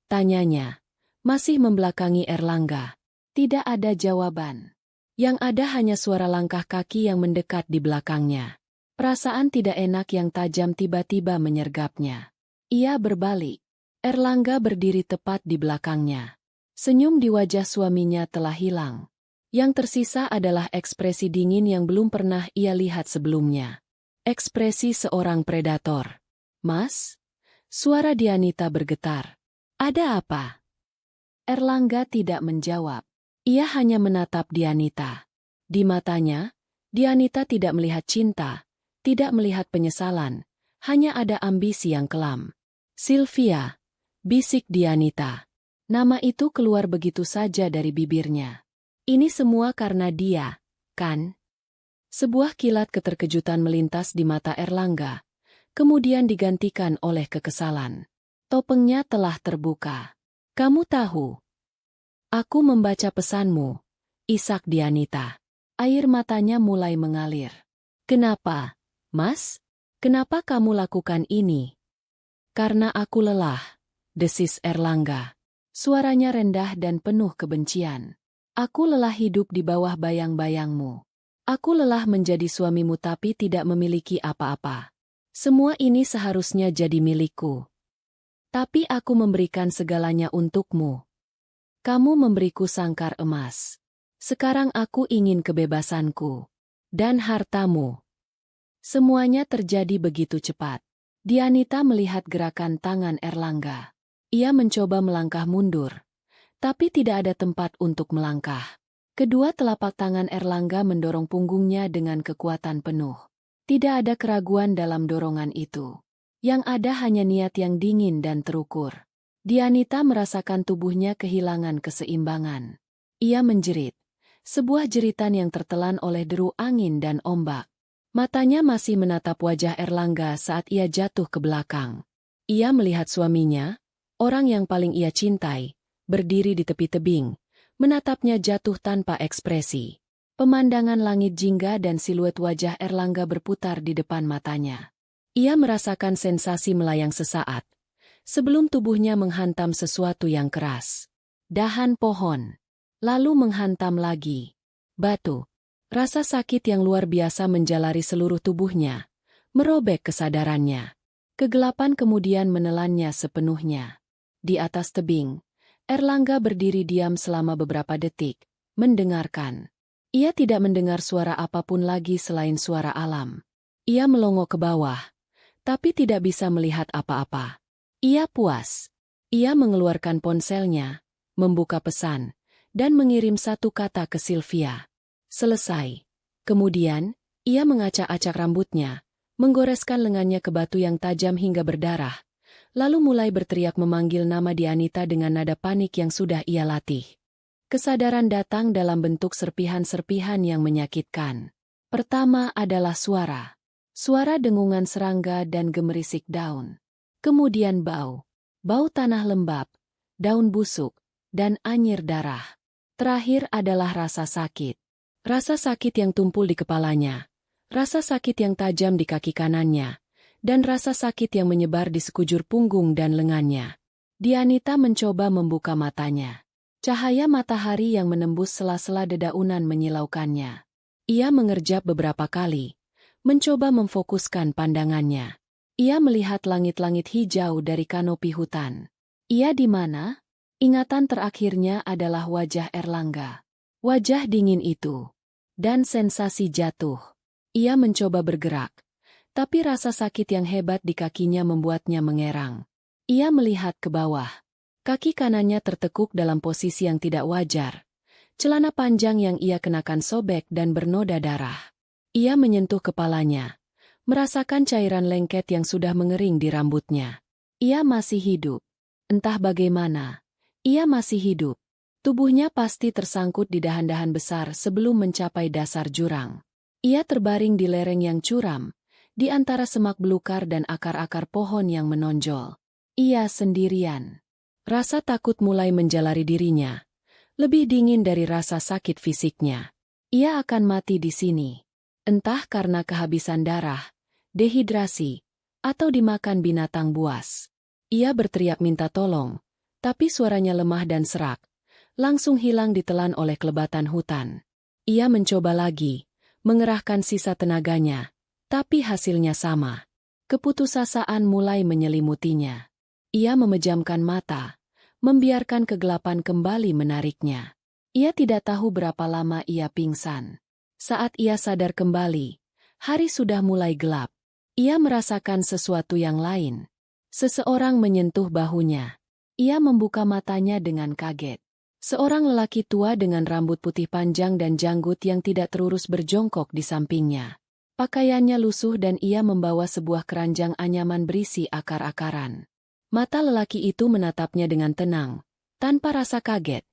tanyanya. Masih membelakangi Erlangga. Tidak ada jawaban. Yang ada hanya suara langkah kaki yang mendekat di belakangnya. Perasaan tidak enak yang tajam tiba-tiba menyergapnya. Ia berbalik. Erlangga berdiri tepat di belakangnya. Senyum di wajah suaminya telah hilang. Yang tersisa adalah ekspresi dingin yang belum pernah ia lihat sebelumnya. Ekspresi seorang predator. "Mas?" Suara Dianita bergetar. "Ada apa?" Erlangga tidak menjawab. Ia hanya menatap Dianita. Di matanya, Dianita tidak melihat cinta, tidak melihat penyesalan, hanya ada ambisi yang kelam. "Sylvia," bisik Dianita. Nama itu keluar begitu saja dari bibirnya. "Ini semua karena dia, kan?" Sebuah kilat keterkejutan melintas di mata Erlangga, kemudian digantikan oleh kekesalan. Topengnya telah terbuka. "Kamu tahu, aku membaca pesanmu," isak Dianita. Air matanya mulai mengalir. "Kenapa, Mas? Kenapa kamu lakukan ini?" "Karena aku lelah," desis Erlangga. Suaranya rendah dan penuh kebencian. "Aku lelah hidup di bawah bayang-bayangmu. Aku lelah menjadi suamimu tapi tidak memiliki apa-apa. Semua ini seharusnya jadi milikku. Tapi aku memberikan segalanya untukmu. Kamu memberiku sangkar emas. Sekarang aku ingin kebebasanku. Dan hartamu." Semuanya terjadi begitu cepat. Dianita melihat gerakan tangan Erlangga. Ia mencoba melangkah mundur, tapi tidak ada tempat untuk melangkah. Kedua telapak tangan Erlangga mendorong punggungnya dengan kekuatan penuh. Tidak ada keraguan dalam dorongan itu. Yang ada hanya niat yang dingin dan terukur. Dianita merasakan tubuhnya kehilangan keseimbangan. Ia menjerit. Sebuah jeritan yang tertelan oleh deru angin dan ombak. Matanya masih menatap wajah Erlangga saat ia jatuh ke belakang. Ia melihat suaminya, orang yang paling ia cintai, berdiri di tepi tebing, menatapnya jatuh tanpa ekspresi. Pemandangan langit jingga dan siluet wajah Erlangga berputar di depan matanya. Ia merasakan sensasi melayang sesaat, sebelum tubuhnya menghantam sesuatu yang keras. Dahan pohon. Lalu menghantam lagi. Batu. Rasa sakit yang luar biasa menjalari seluruh tubuhnya, merobek kesadarannya. Kegelapan kemudian menelannya sepenuhnya. Di atas tebing, Erlangga berdiri diam selama beberapa detik, mendengarkan. Ia tidak mendengar suara apapun lagi selain suara alam. Ia melongo ke bawah, tapi tidak bisa melihat apa-apa. Ia puas. Ia mengeluarkan ponselnya, membuka pesan, dan mengirim satu kata ke Sylvia. Selesai. Kemudian, ia mengacak-acak rambutnya, menggoreskan lengannya ke batu yang tajam hingga berdarah, lalu mulai berteriak memanggil nama Dianita dengan nada panik yang sudah ia latih. Kesadaran datang dalam bentuk serpihan-serpihan yang menyakitkan. Pertama adalah suara. Suara dengungan serangga dan gemerisik daun. Kemudian bau. Bau tanah lembab, daun busuk, dan anyir darah. Terakhir adalah rasa sakit. Rasa sakit yang tumpul di kepalanya. Rasa sakit yang tajam di kaki kanannya. Dan rasa sakit yang menyebar di sekujur punggung dan lengannya. Dianita mencoba membuka matanya. Cahaya matahari yang menembus sela-sela dedaunan menyilaukannya. Ia mengerjap beberapa kali, mencoba memfokuskan pandangannya. Ia melihat langit-langit hijau dari kanopi hutan. Ia di mana? Ingatan terakhirnya adalah wajah Erlangga. Wajah dingin itu. Dan sensasi jatuh. Ia mencoba bergerak. Tapi rasa sakit yang hebat di kakinya membuatnya mengerang. Ia melihat ke bawah. Kaki kanannya tertekuk dalam posisi yang tidak wajar. Celana panjang yang ia kenakan sobek dan bernoda darah. Ia menyentuh kepalanya. Merasakan cairan lengket yang sudah mengering di rambutnya. Ia masih hidup. Entah bagaimana. Ia masih hidup. Tubuhnya pasti tersangkut di dahan-dahan besar sebelum mencapai dasar jurang. Ia terbaring di lereng yang curam, di antara semak belukar dan akar-akar pohon yang menonjol. Ia sendirian. Rasa takut mulai menjalari dirinya. Lebih dingin dari rasa sakit fisiknya. Ia akan mati di sini. Entah karena kehabisan darah, dehidrasi, atau dimakan binatang buas. Ia berteriak minta tolong, tapi suaranya lemah dan serak, langsung hilang ditelan oleh kelebatan hutan. Ia mencoba lagi, mengerahkan sisa tenaganya, tapi hasilnya sama. Keputusasaan mulai menyelimutinya. Ia memejamkan mata, membiarkan kegelapan kembali menariknya. Ia tidak tahu berapa lama ia pingsan. Saat ia sadar kembali, hari sudah mulai gelap. Ia merasakan sesuatu yang lain. Seseorang menyentuh bahunya. Ia membuka matanya dengan kaget. Seorang lelaki tua dengan rambut putih panjang dan janggut yang tidak terurus berjongkok di sampingnya. Pakaiannya lusuh dan ia membawa sebuah keranjang anyaman berisi akar-akaran. Mata lelaki itu menatapnya dengan tenang, tanpa rasa kaget.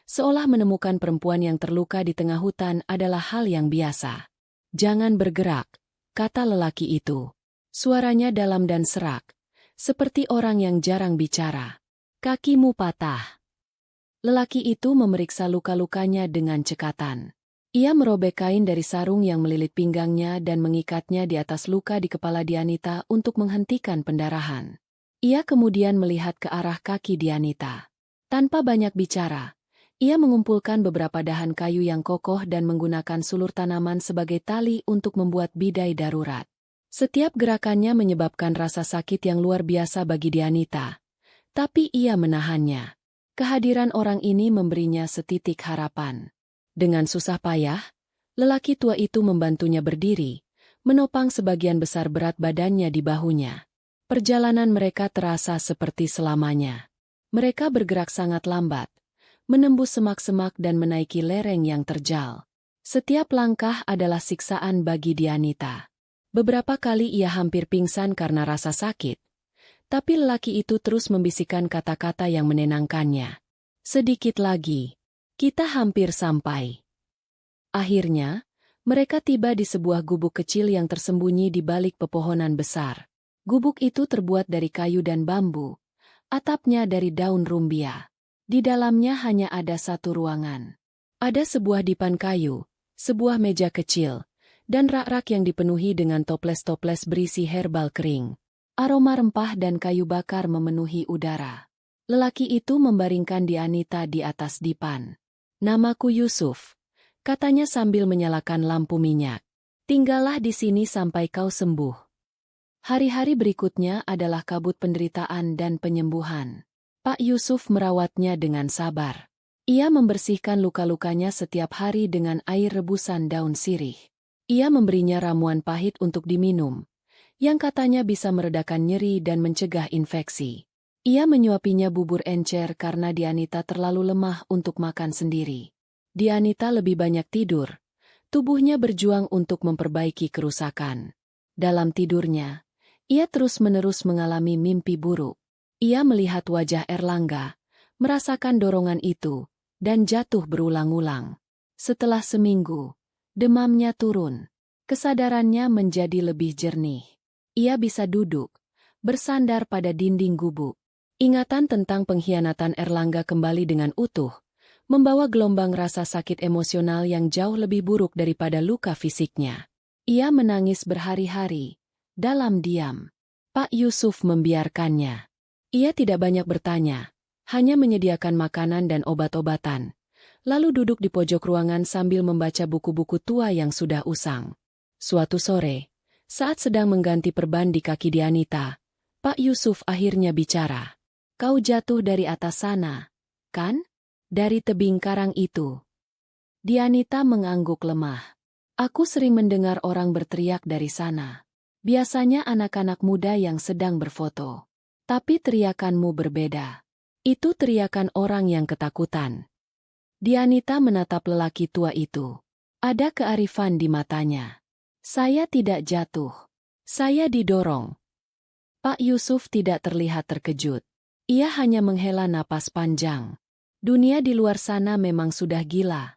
Seolah menemukan perempuan yang terluka di tengah hutan adalah hal yang biasa. "Jangan bergerak," kata lelaki itu. Suaranya dalam dan serak, seperti orang yang jarang bicara. "Kakimu patah." Lelaki itu memeriksa luka-lukanya dengan cekatan. Ia merobek kain dari sarung yang melilit pinggangnya dan mengikatnya di atas luka di kepala Dianita untuk menghentikan pendarahan. Ia kemudian melihat ke arah kaki Dianita. Tanpa banyak bicara, ia mengumpulkan beberapa dahan kayu yang kokoh dan menggunakan sulur tanaman sebagai tali untuk membuat bidai darurat. Setiap gerakannya menyebabkan rasa sakit yang luar biasa bagi Dianita. Tapi ia menahannya. Kehadiran orang ini memberinya setitik harapan. Dengan susah payah, lelaki tua itu membantunya berdiri, menopang sebagian besar berat badannya di bahunya. Perjalanan mereka terasa seperti selamanya. Mereka bergerak sangat lambat, menembus semak-semak dan menaiki lereng yang terjal. Setiap langkah adalah siksaan bagi Dianita. Beberapa kali ia hampir pingsan karena rasa sakit, tapi lelaki itu terus membisikkan kata-kata yang menenangkannya. "Sedikit lagi. Kita hampir sampai." Akhirnya, mereka tiba di sebuah gubuk kecil yang tersembunyi di balik pepohonan besar. Gubuk itu terbuat dari kayu dan bambu, atapnya dari daun rumbia. Di dalamnya hanya ada satu ruangan. Ada sebuah dipan kayu, sebuah meja kecil, dan rak-rak yang dipenuhi dengan toples-toples berisi herbal kering. Aroma rempah dan kayu bakar memenuhi udara. Lelaki itu membaringkan Dianita di atas dipan. "Namaku Yusuf," katanya sambil menyalakan lampu minyak. "Tinggallah di sini sampai kau sembuh." Hari-hari berikutnya adalah kabut penderitaan dan penyembuhan. Pak Yusuf merawatnya dengan sabar. Ia membersihkan luka-lukanya setiap hari dengan air rebusan daun sirih. Ia memberinya ramuan pahit untuk diminum, yang katanya bisa meredakan nyeri dan mencegah infeksi. Ia menyuapinya bubur encer karena Dianita terlalu lemah untuk makan sendiri. Dianita lebih banyak tidur. Tubuhnya berjuang untuk memperbaiki kerusakan. Dalam tidurnya, ia terus-menerus mengalami mimpi buruk. Ia melihat wajah Erlangga, merasakan dorongan itu, dan jatuh berulang-ulang. Setelah seminggu, demamnya turun. Kesadarannya menjadi lebih jernih. Ia bisa duduk, bersandar pada dinding gubuk. Ingatan tentang pengkhianatan Erlangga kembali dengan utuh, membawa gelombang rasa sakit emosional yang jauh lebih buruk daripada luka fisiknya. Ia menangis berhari-hari, dalam diam. Pak Yusuf membiarkannya. Ia tidak banyak bertanya, hanya menyediakan makanan dan obat-obatan, lalu duduk di pojok ruangan sambil membaca buku-buku tua yang sudah usang. Suatu sore, saat sedang mengganti perban di kaki Dianita, Pak Yusuf akhirnya bicara. "Kau jatuh dari atas sana, kan? Dari tebing karang itu." Dianita mengangguk lemah. "Aku sering mendengar orang berteriak dari sana. Biasanya anak-anak muda yang sedang berfoto. Tapi teriakanmu berbeda. Itu teriakan orang yang ketakutan." Dianita menatap lelaki tua itu. Ada kearifan di matanya. "Saya tidak jatuh. Saya didorong." Pak Yusuf tidak terlihat terkejut. Ia hanya menghela napas panjang. Dunia di luar sana memang sudah gila.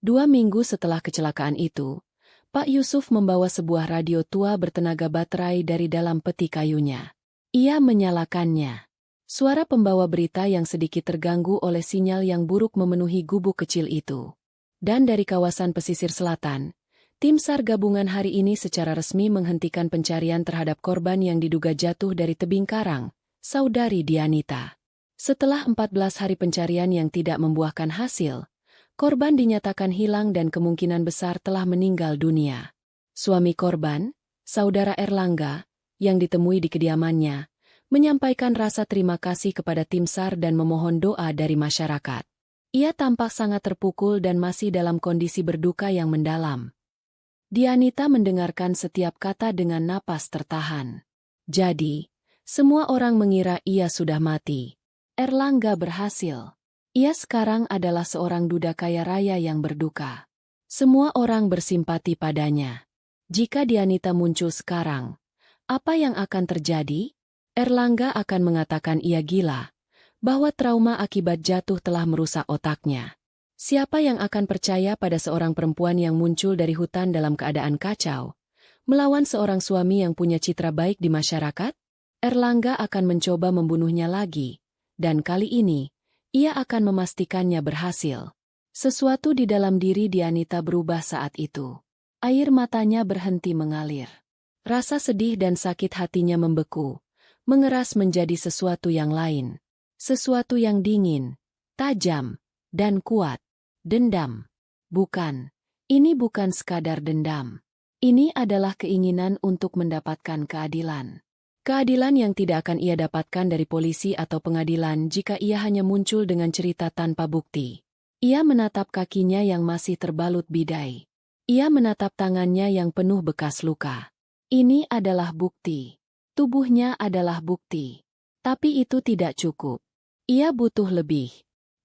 2 minggu setelah kecelakaan itu, Pak Yusuf membawa sebuah radio tua bertenaga baterai dari dalam peti kayunya. Ia menyalakannya. Suara pembawa berita yang sedikit terganggu oleh sinyal yang buruk memenuhi gubuk kecil itu. Dan dari kawasan pesisir selatan, tim SAR gabungan hari ini secara resmi menghentikan pencarian terhadap korban yang diduga jatuh dari tebing karang, saudari Dianita. Setelah 14 hari pencarian yang tidak membuahkan hasil, korban dinyatakan hilang dan kemungkinan besar telah meninggal dunia. Suami korban, saudara Erlangga, yang ditemui di kediamannya, menyampaikan rasa terima kasih kepada tim SAR dan memohon doa dari masyarakat. Ia tampak sangat terpukul dan masih dalam kondisi berduka yang mendalam. Dianita mendengarkan setiap kata dengan napas tertahan. Jadi, semua orang mengira ia sudah mati. Erlangga berhasil. Ia sekarang adalah seorang duda kaya raya yang berduka. Semua orang bersimpati padanya. Jika Dianita muncul sekarang, apa yang akan terjadi? Erlangga akan mengatakan ia gila, bahwa trauma akibat jatuh telah merusak otaknya. Siapa yang akan percaya pada seorang perempuan yang muncul dari hutan dalam keadaan kacau, melawan seorang suami yang punya citra baik di masyarakat? Erlangga akan mencoba membunuhnya lagi, dan kali ini, ia akan memastikannya berhasil. Sesuatu di dalam diri Dianita berubah saat itu. Air matanya berhenti mengalir. Rasa sedih dan sakit hatinya membeku, mengeras menjadi sesuatu yang lain. Sesuatu yang dingin, tajam, dan kuat. Dendam. Bukan. Ini bukan sekadar dendam. Ini adalah keinginan untuk mendapatkan keadilan. Keadilan yang tidak akan ia dapatkan dari polisi atau pengadilan jika ia hanya muncul dengan cerita tanpa bukti. Ia menatap kakinya yang masih terbalut bidai. Ia menatap tangannya yang penuh bekas luka. Ini adalah bukti. Tubuhnya adalah bukti. Tapi itu tidak cukup. Ia butuh lebih.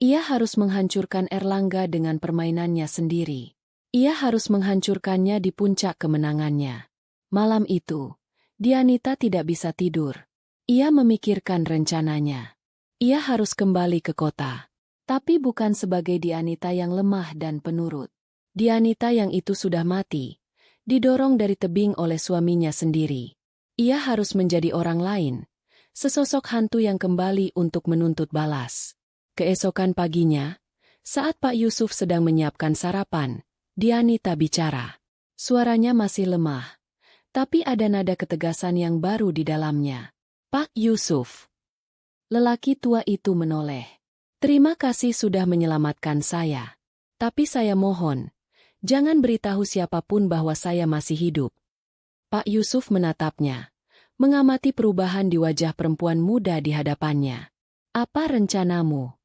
Ia harus menghancurkan Erlangga dengan permainannya sendiri. Ia harus menghancurkannya di puncak kemenangannya. Malam itu, Dianita tidak bisa tidur. Ia memikirkan rencananya. Ia harus kembali ke kota. Tapi bukan sebagai Dianita yang lemah dan penurut. Dianita yang itu sudah mati, didorong dari tebing oleh suaminya sendiri. Ia harus menjadi orang lain, sesosok hantu yang kembali untuk menuntut balas. Keesokan paginya, saat Pak Yusuf sedang menyiapkan sarapan, Dianita bicara. Suaranya masih lemah, tapi ada nada ketegasan yang baru di dalamnya. "Pak Yusuf." Lelaki tua itu menoleh. "Terima kasih sudah menyelamatkan saya. Tapi saya mohon, jangan beritahu siapapun bahwa saya masih hidup." Pak Yusuf menatapnya, mengamati perubahan di wajah perempuan muda di hadapannya. "Apa rencanamu?"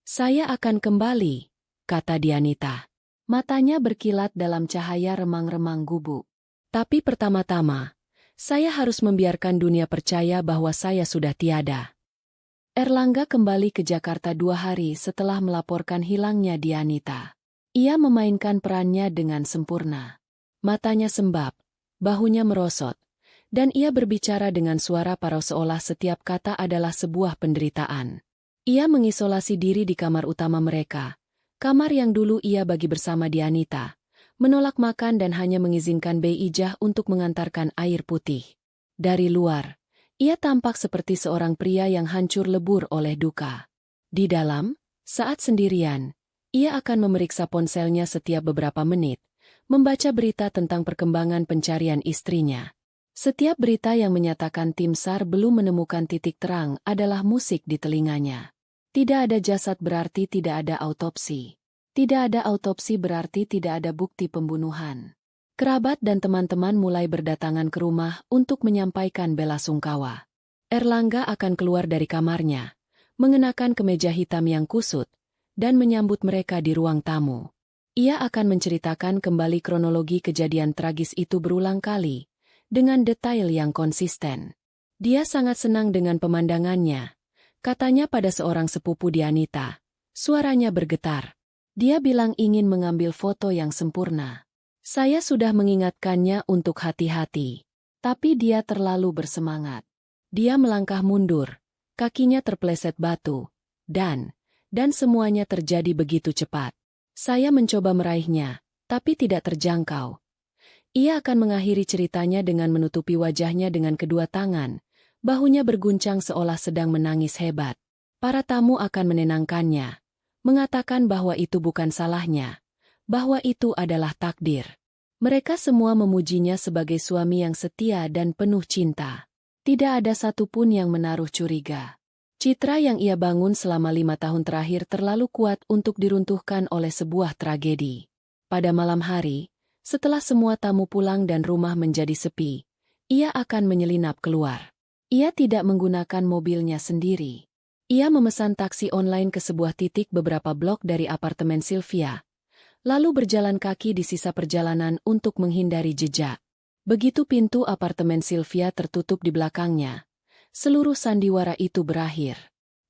"Saya akan kembali," kata Dianita. Matanya berkilat dalam cahaya remang-remang gubuk. "Tapi pertama-tama, Saya harus membiarkan dunia percaya bahwa saya sudah tiada. Erlangga kembali ke Jakarta 2 hari setelah melaporkan hilangnya Dianita. Ia memainkan perannya dengan sempurna. Matanya sembab, bahunya merosot, dan ia berbicara dengan suara parau seolah setiap kata adalah sebuah penderitaan. Ia mengisolasi diri di kamar utama mereka, kamar yang dulu ia bagi bersama Dianita, menolak makan dan hanya mengizinkan Bei Ijah untuk mengantarkan air putih. Dari luar, ia tampak seperti seorang pria yang hancur lebur oleh duka. Di dalam, saat sendirian, ia akan memeriksa ponselnya setiap beberapa menit, membaca berita tentang perkembangan pencarian istrinya. Setiap berita yang menyatakan tim SAR belum menemukan titik terang adalah musik di telinganya. Tidak ada jasad berarti tidak ada autopsi. Tidak ada autopsi berarti tidak ada bukti pembunuhan. Kerabat dan teman-teman mulai berdatangan ke rumah untuk menyampaikan bela sungkawa. Erlangga akan keluar dari kamarnya, mengenakan kemeja hitam yang kusut, dan menyambut mereka di ruang tamu. Ia akan menceritakan kembali kronologi kejadian tragis itu berulang kali, dengan detail yang konsisten. Dia sangat senang dengan pemandangannya, katanya pada seorang sepupu Dianita. Suaranya bergetar. Dia bilang ingin mengambil foto yang sempurna. Saya sudah mengingatkannya untuk hati-hati. Tapi dia terlalu bersemangat. Dia melangkah mundur, kakinya terpleset batu, dan semuanya terjadi begitu cepat. Saya mencoba meraihnya, tapi tidak terjangkau. Ia akan mengakhiri ceritanya dengan menutupi wajahnya dengan kedua tangan, bahunya berguncang seolah sedang menangis hebat. Para tamu akan menenangkannya, mengatakan bahwa itu bukan salahnya, bahwa itu adalah takdir. Mereka semua memujinya sebagai suami yang setia dan penuh cinta. Tidak ada satupun yang menaruh curiga. Citra yang ia bangun selama 5 tahun terakhir terlalu kuat untuk diruntuhkan oleh sebuah tragedi. Pada malam hari, setelah semua tamu pulang dan rumah menjadi sepi, ia akan menyelinap keluar. Ia tidak menggunakan mobilnya sendiri. Ia memesan taksi online ke sebuah titik beberapa blok dari apartemen Sylvia, lalu berjalan kaki di sisa perjalanan untuk menghindari jejak. Begitu pintu apartemen Sylvia tertutup di belakangnya, seluruh sandiwara itu berakhir.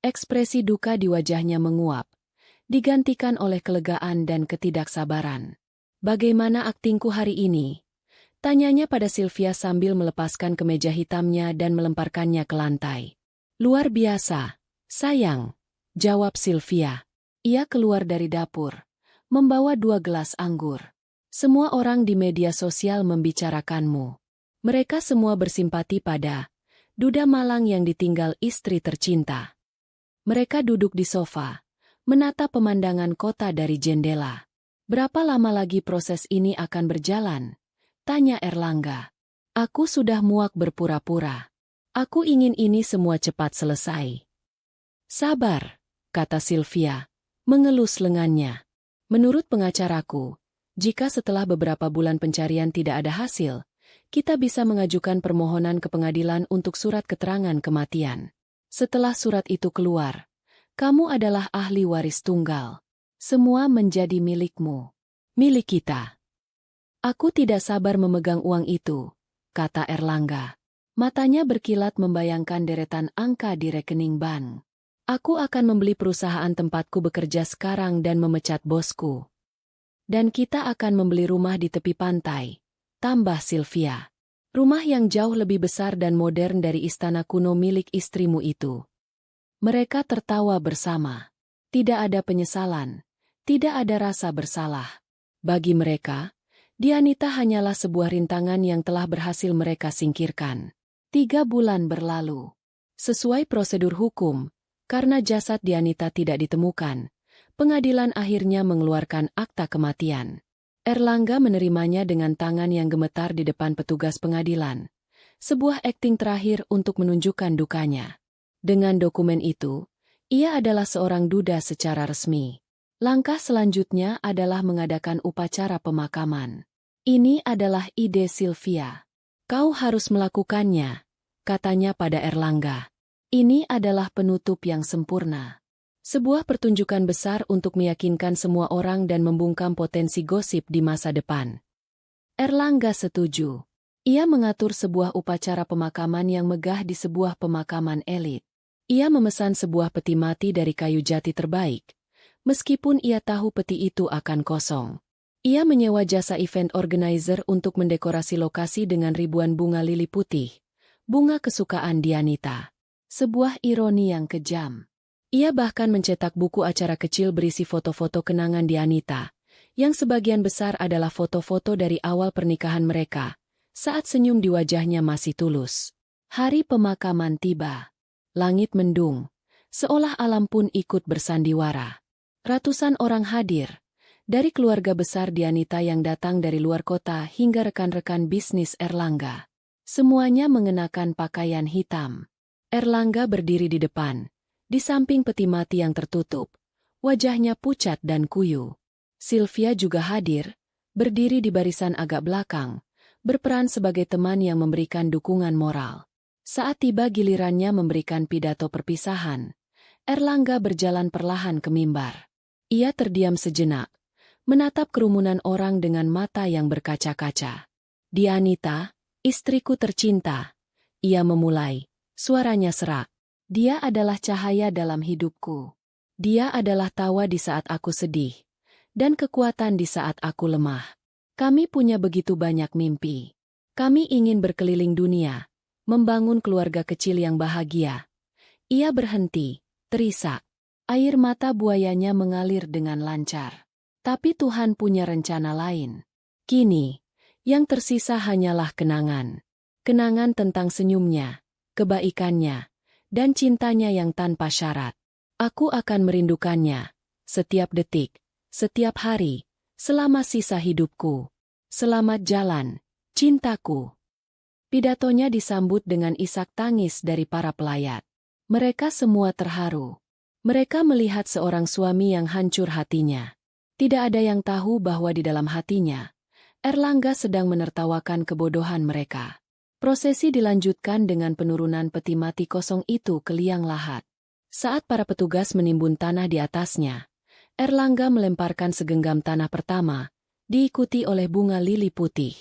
Ekspresi duka di wajahnya menguap, digantikan oleh kelegaan dan ketidaksabaran. "Bagaimana aktingku hari ini?" tanyanya pada Sylvia sambil melepaskan kemeja hitamnya dan melemparkannya ke lantai. "Luar biasa, sayang," jawab Sylvia. Ia keluar dari dapur, membawa 2 gelas anggur. "Semua orang di media sosial membicarakanmu. Mereka semua bersimpati pada duda malang yang ditinggal istri tercinta." Mereka duduk di sofa, menatap pemandangan kota dari jendela. "Berapa lama lagi proses ini akan berjalan?" tanya Erlangga. "Aku sudah muak berpura-pura. Aku ingin ini semua cepat selesai." "Sabar," kata Sylvia, mengelus lengannya. "Menurut pengacaraku, jika setelah beberapa bulan pencarian tidak ada hasil, kita bisa mengajukan permohonan ke pengadilan untuk surat keterangan kematian. Setelah surat itu keluar, kamu adalah ahli waris tunggal. Semua menjadi milikmu. Milik kita." "Aku tidak sabar memegang uang itu," kata Erlangga. Matanya berkilat membayangkan deretan angka di rekening bank. "Aku akan membeli perusahaan tempatku bekerja sekarang dan memecat bosku. Dan kita akan membeli rumah di tepi pantai," tambah Sylvia. "Rumah yang jauh lebih besar dan modern dari istana kuno milik istrimu itu." Mereka tertawa bersama. Tidak ada penyesalan, tidak ada rasa bersalah. Bagi mereka, Dianita hanyalah sebuah rintangan yang telah berhasil mereka singkirkan. 3 bulan berlalu. Sesuai prosedur hukum, karena jasad Dianita tidak ditemukan, pengadilan akhirnya mengeluarkan akta kematian. Erlangga menerimanya dengan tangan yang gemetar di depan petugas pengadilan. Sebuah akting terakhir untuk menunjukkan dukanya. Dengan dokumen itu, ia adalah seorang duda secara resmi. Langkah selanjutnya adalah mengadakan upacara pemakaman. "Ini adalah ide Sylvia. Kau harus melakukannya," katanya pada Erlangga. "Ini adalah penutup yang sempurna. Sebuah pertunjukan besar untuk meyakinkan semua orang dan membungkam potensi gosip di masa depan." Erlangga setuju. Ia mengatur sebuah upacara pemakaman yang megah di sebuah pemakaman elit. Ia memesan sebuah peti mati dari kayu jati terbaik, meskipun ia tahu peti itu akan kosong. Ia menyewa jasa event organizer untuk mendekorasi lokasi dengan ribuan bunga lili putih, bunga kesukaan Dianita. Sebuah ironi yang kejam. Ia bahkan mencetak buku acara kecil berisi foto-foto kenangan Dianita, yang sebagian besar adalah foto-foto dari awal pernikahan mereka, saat senyum di wajahnya masih tulus. Hari pemakaman tiba. Langit mendung, seolah alam pun ikut bersandiwara. Ratusan orang hadir, dari keluarga besar Dianita yang datang dari luar kota hingga rekan-rekan bisnis Erlangga. Semuanya mengenakan pakaian hitam. Erlangga berdiri di depan, di samping peti mati yang tertutup, wajahnya pucat dan kuyu. Sylvia juga hadir, berdiri di barisan agak belakang, berperan sebagai teman yang memberikan dukungan moral. Saat tiba gilirannya memberikan pidato perpisahan, Erlangga berjalan perlahan ke mimbar. Ia terdiam sejenak, menatap kerumunan orang dengan mata yang berkaca-kaca. Dianita, istriku tercinta. Ia memulai, suaranya serak. Dia adalah cahaya dalam hidupku. Dia adalah tawa di saat aku sedih, dan kekuatan di saat aku lemah. Kami punya begitu banyak mimpi. Kami ingin berkeliling dunia, membangun keluarga kecil yang bahagia. Ia berhenti, terisak. Air mata buayanya mengalir dengan lancar. Tapi Tuhan punya rencana lain. Kini, yang tersisa hanyalah kenangan. Kenangan tentang senyumnya, kebaikannya, dan cintanya yang tanpa syarat. Aku akan merindukannya, setiap detik, setiap hari, selama sisa hidupku. Selamat jalan, cintaku. Pidatonya disambut dengan isak tangis dari para pelayat. Mereka semua terharu. Mereka melihat seorang suami yang hancur hatinya. Tidak ada yang tahu bahwa di dalam hatinya, Erlangga sedang menertawakan kebodohan mereka. Prosesi dilanjutkan dengan penurunan peti mati kosong itu ke liang lahat. Saat para petugas menimbun tanah di atasnya, Erlangga melemparkan segenggam tanah pertama, diikuti oleh bunga lili putih.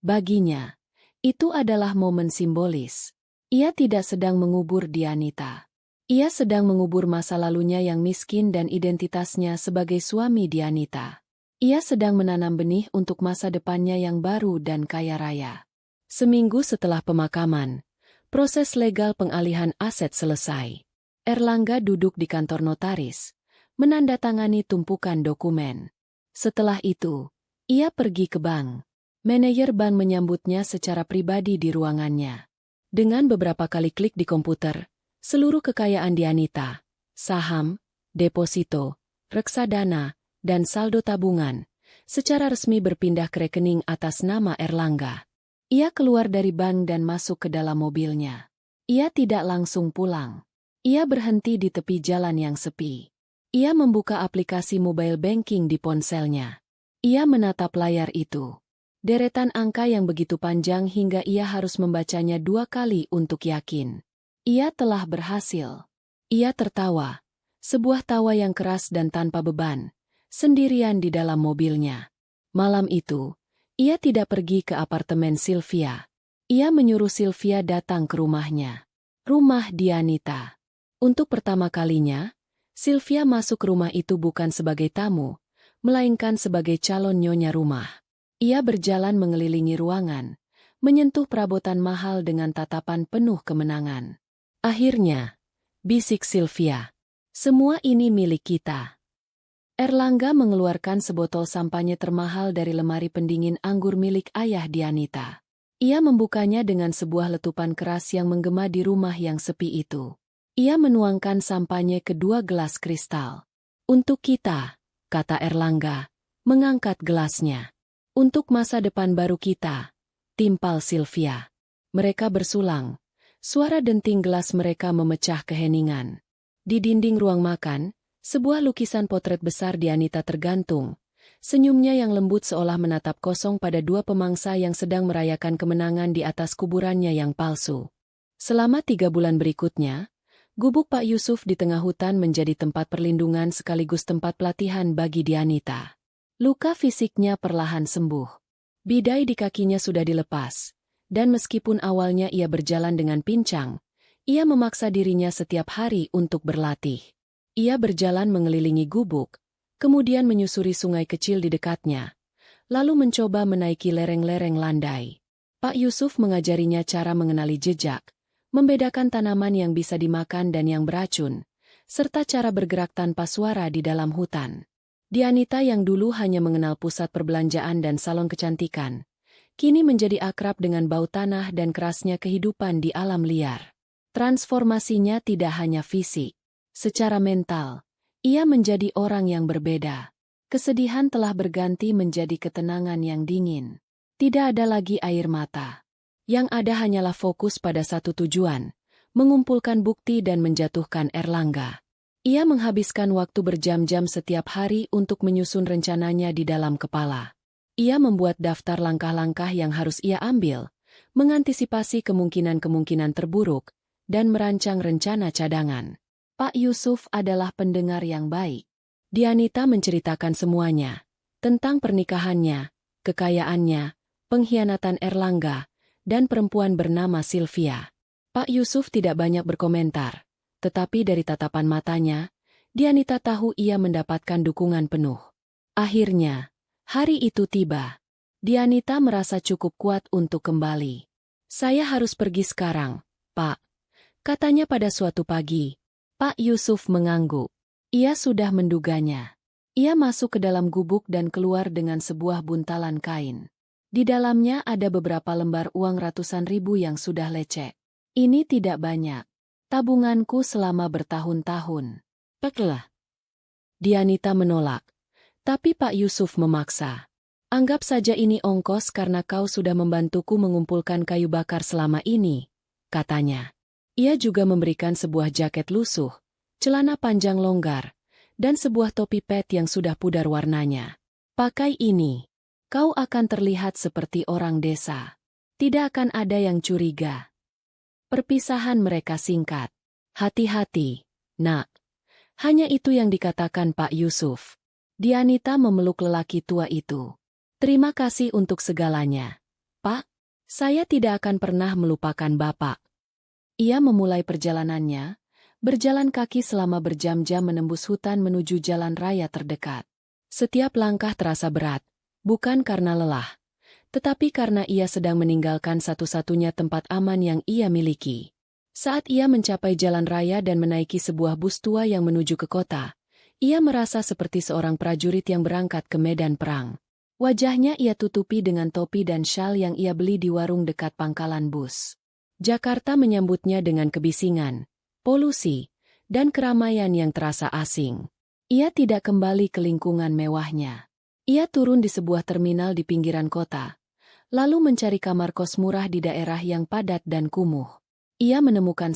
Baginya, itu adalah momen simbolis. Ia tidak sedang mengubur Dianita. Ia sedang mengubur masa lalunya yang miskin dan identitasnya sebagai suami Dianita. Ia sedang menanam benih untuk masa depannya yang baru dan kaya raya. Seminggu setelah pemakaman, proses legal pengalihan aset selesai. Erlangga duduk di kantor notaris, menandatangani tumpukan dokumen. Setelah itu, ia pergi ke bank. Manajer bank menyambutnya secara pribadi di ruangannya. Dengan beberapa kali klik di komputer, seluruh kekayaan Dianita, saham, deposito, reksadana, dan saldo tabungan, secara resmi berpindah ke rekening atas nama Erlangga. Ia keluar dari bank dan masuk ke dalam mobilnya. Ia tidak langsung pulang. Ia berhenti di tepi jalan yang sepi. Ia membuka aplikasi mobile banking di ponselnya. Ia menatap layar itu. Deretan angka yang begitu panjang hingga ia harus membacanya 2 kali untuk yakin. Ia telah berhasil. Ia tertawa. Sebuah tawa yang keras dan tanpa beban, sendirian di dalam mobilnya. Malam itu, ia tidak pergi ke apartemen Sylvia. Ia menyuruh Sylvia datang ke rumahnya. Rumah Dianita. Untuk pertama kalinya, Sylvia masuk ke rumah itu bukan sebagai tamu, melainkan sebagai calon nyonya rumah. Ia berjalan mengelilingi ruangan, menyentuh perabotan mahal dengan tatapan penuh kemenangan. Akhirnya, bisik Sylvia, semua ini milik kita. Erlangga mengeluarkan sebotol sampanye termahal dari lemari pendingin anggur milik ayah Dianita. Ia membukanya dengan sebuah letupan keras yang menggema di rumah yang sepi itu. Ia menuangkan sampanye ke 2 gelas kristal. Untuk kita, kata Erlangga, mengangkat gelasnya. Untuk masa depan baru kita, timpal Sylvia. Mereka bersulang. Suara denting gelas mereka memecah keheningan. Di dinding ruang makan, sebuah lukisan potret besar Dianita tergantung. Senyumnya yang lembut seolah menatap kosong pada 2 pemangsa yang sedang merayakan kemenangan di atas kuburannya yang palsu. Selama 3 bulan berikutnya, gubuk Pak Yusuf di tengah hutan menjadi tempat perlindungan sekaligus tempat pelatihan bagi Dianita. Luka fisiknya perlahan sembuh. Bidai di kakinya sudah dilepas. Dan meskipun awalnya ia berjalan dengan pincang, ia memaksa dirinya setiap hari untuk berlatih. Ia berjalan mengelilingi gubuk, kemudian menyusuri sungai kecil di dekatnya, lalu mencoba menaiki lereng-lereng landai. Pak Yusuf mengajarinya cara mengenali jejak, membedakan tanaman yang bisa dimakan dan yang beracun, serta cara bergerak tanpa suara di dalam hutan. Dianita yang dulu hanya mengenal pusat perbelanjaan dan salon kecantikan, kini menjadi akrab dengan bau tanah dan kerasnya kehidupan di alam liar. Transformasinya tidak hanya fisik. Secara mental, ia menjadi orang yang berbeda. Kesedihan telah berganti menjadi ketenangan yang dingin. Tidak ada lagi air mata. Yang ada hanyalah fokus pada satu tujuan, mengumpulkan bukti dan menjatuhkan Erlangga. Ia menghabiskan waktu berjam-jam setiap hari untuk menyusun rencananya di dalam kepala. Ia membuat daftar langkah-langkah yang harus ia ambil, mengantisipasi kemungkinan-kemungkinan terburuk, dan merancang rencana cadangan. Pak Yusuf adalah pendengar yang baik. Dianita menceritakan semuanya, tentang pernikahannya, kekayaannya, pengkhianatan Erlangga, dan perempuan bernama Sylvia. Pak Yusuf tidak banyak berkomentar, tetapi dari tatapan matanya, Dianita tahu ia mendapatkan dukungan penuh. Akhirnya, hari itu tiba. Dianita merasa cukup kuat untuk kembali. "Saya harus pergi sekarang, Pak," katanya pada suatu pagi. Pak Yusuf mengangguk. Ia sudah menduganya. Ia masuk ke dalam gubuk dan keluar dengan sebuah buntalan kain. Di dalamnya ada beberapa lembar uang ratusan ribu yang sudah lecek. "Ini tidak banyak. Tabunganku selama bertahun-tahun." "Peklah." Dianita menolak. Tapi Pak Yusuf memaksa. "Anggap saja ini ongkos karena kau sudah membantuku mengumpulkan kayu bakar selama ini," katanya. Ia juga memberikan sebuah jaket lusuh, celana panjang longgar, dan sebuah topi pet yang sudah pudar warnanya. "Pakai ini. Kau akan terlihat seperti orang desa. Tidak akan ada yang curiga." Perpisahan mereka singkat. "Hati-hati, nak." Hanya itu yang dikatakan Pak Yusuf. Dianita memeluk lelaki tua itu. "Terima kasih untuk segalanya, Pak. Saya tidak akan pernah melupakan Bapak." Ia memulai perjalanannya, berjalan kaki selama berjam-jam menembus hutan menuju jalan raya terdekat. Setiap langkah terasa berat, bukan karena lelah, tetapi karena ia sedang meninggalkan satu-satunya tempat aman yang ia miliki. Saat ia mencapai jalan raya dan menaiki sebuah bus tua yang menuju ke kota, ia merasa seperti seorang prajurit yang berangkat ke medan perang. Wajahnya ia tutupi dengan topi dan syal yang ia beli di warung dekat pangkalan bus. Jakarta menyambutnya dengan kebisingan, polusi, dan keramaian yang terasa asing. Ia tidak kembali ke lingkungan mewahnya. Ia turun di sebuah terminal di pinggiran kota, lalu mencari kamar kos murah di daerah yang padat dan kumuh. Ia menemukan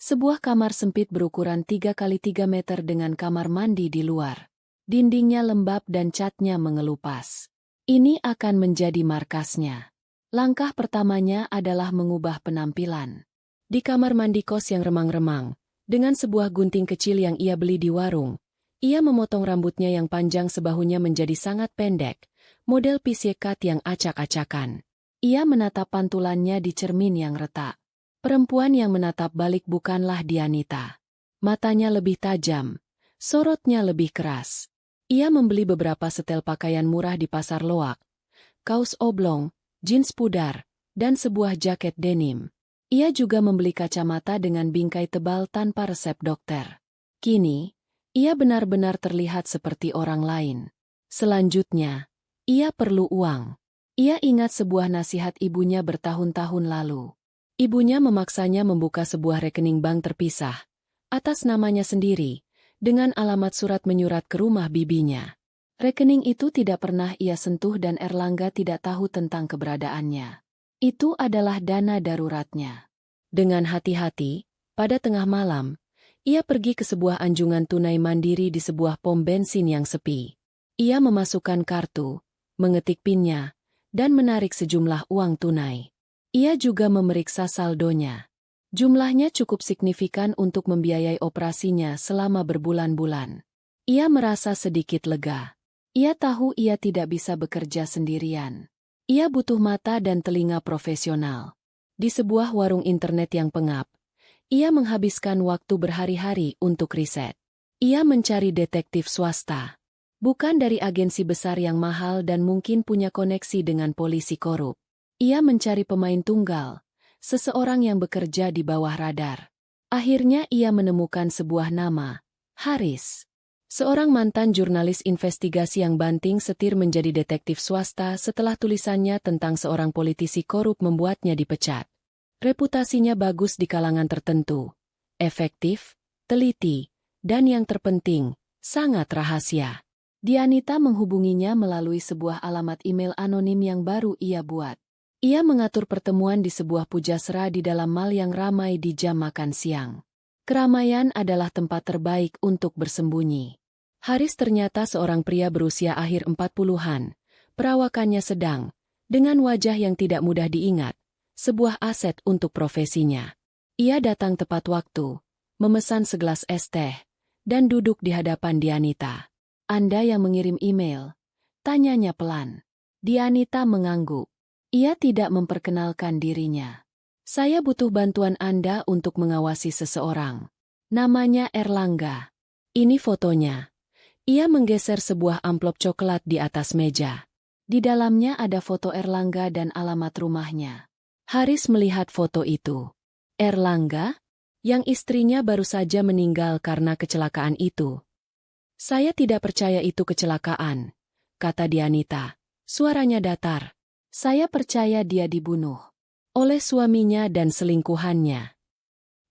sebuah kamar sempit berukuran 3x3 meter dengan kamar mandi di luar. Dindingnya lembab dan catnya mengelupas. Ini akan menjadi markasnya. Langkah pertamanya adalah mengubah penampilan. Di kamar mandi kos yang remang-remang, dengan sebuah gunting kecil yang ia beli di warung, ia memotong rambutnya yang panjang sebahunya menjadi sangat pendek, model pisiekat yang acak-acakan. Ia menatap pantulannya di cermin yang retak. Perempuan yang menatap balik bukanlah Dianita. Matanya lebih tajam, sorotnya lebih keras. Ia membeli beberapa setel pakaian murah di pasar loak, kaos oblong, jeans pudar, dan sebuah jaket denim. Ia juga membeli kacamata dengan bingkai tebal tanpa resep dokter. Kini, ia benar-benar terlihat seperti orang lain. Selanjutnya, ia perlu uang. Ia ingat sebuah nasihat ibunya bertahun-tahun lalu. Ibunya memaksanya membuka sebuah rekening bank terpisah, atas namanya sendiri, dengan alamat surat menyurat ke rumah bibinya. Rekening itu tidak pernah ia sentuh dan Erlangga tidak tahu tentang keberadaannya. Itu adalah dana daruratnya. Dengan hati-hati, pada tengah malam, ia pergi ke sebuah anjungan tunai mandiri di sebuah pom bensin yang sepi. Ia memasukkan kartu, mengetik PIN-nya, dan menarik sejumlah uang tunai. Ia juga memeriksa saldonya. Jumlahnya cukup signifikan untuk membiayai operasinya selama berbulan-bulan. Ia merasa sedikit lega. Ia tahu ia tidak bisa bekerja sendirian. Ia butuh mata dan telinga profesional. Di sebuah warung internet yang pengap, ia menghabiskan waktu berhari-hari untuk riset. Ia mencari detektif swasta. Bukan dari agensi besar yang mahal dan mungkin punya koneksi dengan polisi korup. Ia mencari pemain tunggal, seseorang yang bekerja di bawah radar. Akhirnya ia menemukan sebuah nama, Haris. Seorang mantan jurnalis investigasi yang banting setir menjadi detektif swasta setelah tulisannya tentang seorang politisi korup membuatnya dipecat. Reputasinya bagus di kalangan tertentu, efektif, teliti, dan yang terpenting, sangat rahasia. Dianita menghubunginya melalui sebuah alamat email anonim yang baru ia buat. Ia mengatur pertemuan di sebuah pujasera di dalam mall yang ramai di jam makan siang. Keramaian adalah tempat terbaik untuk bersembunyi. Haris ternyata seorang pria berusia akhir 40-an, perawakannya sedang, dengan wajah yang tidak mudah diingat, sebuah aset untuk profesinya. Ia datang tepat waktu, memesan segelas es teh, dan duduk di hadapan Dianita. "Anda yang mengirim email?" tanyanya pelan. Dianita mengangguk. Ia tidak memperkenalkan dirinya. "Saya butuh bantuan Anda untuk mengawasi seseorang. Namanya Erlangga. Ini fotonya." Ia menggeser sebuah amplop coklat di atas meja. Di dalamnya ada foto Erlangga dan alamat rumahnya. Haris melihat foto itu. Erlangga? Yang istrinya baru saja meninggal karena kecelakaan itu. "Saya tidak percaya itu kecelakaan," kata Dianita. Suaranya datar. "Saya percaya dia dibunuh oleh suaminya dan selingkuhannya."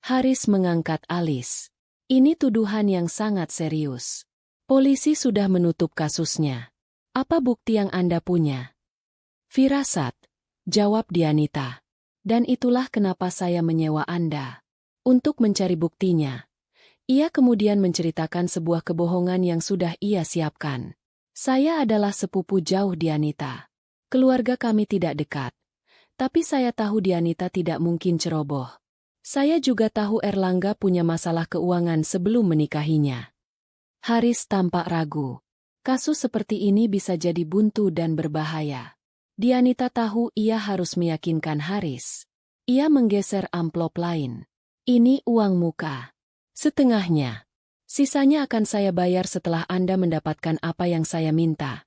Haris mengangkat alis. "Ini tuduhan yang sangat serius. Polisi sudah menutup kasusnya. Apa bukti yang Anda punya?" "Firasat," jawab Dianita. "Dan itulah kenapa saya menyewa Anda. Untuk mencari buktinya." Ia kemudian menceritakan sebuah kebohongan yang sudah ia siapkan. "Saya adalah sepupu jauh Dianita. Keluarga kami tidak dekat. Tapi saya tahu Dianita tidak mungkin ceroboh. Saya juga tahu Erlangga punya masalah keuangan sebelum menikahinya." Haris tampak ragu. Kasus seperti ini bisa jadi buntu dan berbahaya. Dianita tahu ia harus meyakinkan Haris. Ia menggeser amplop lain. "Ini uang muka. Setengahnya. Sisanya akan saya bayar setelah Anda mendapatkan apa yang saya minta."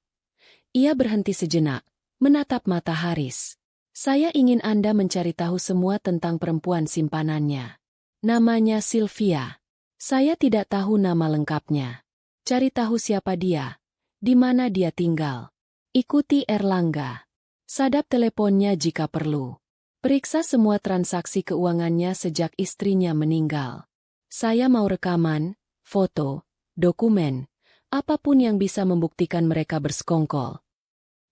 Ia berhenti sejenak, menatap mata Haris. "Saya ingin Anda mencari tahu semua tentang perempuan simpanannya. Namanya Sylvia. Saya tidak tahu nama lengkapnya. Cari tahu siapa dia, di mana dia tinggal. Ikuti Erlangga. Sadap teleponnya jika perlu. Periksa semua transaksi keuangannya sejak istrinya meninggal. Saya mau rekaman, foto, dokumen, apapun yang bisa membuktikan mereka bersekongkol."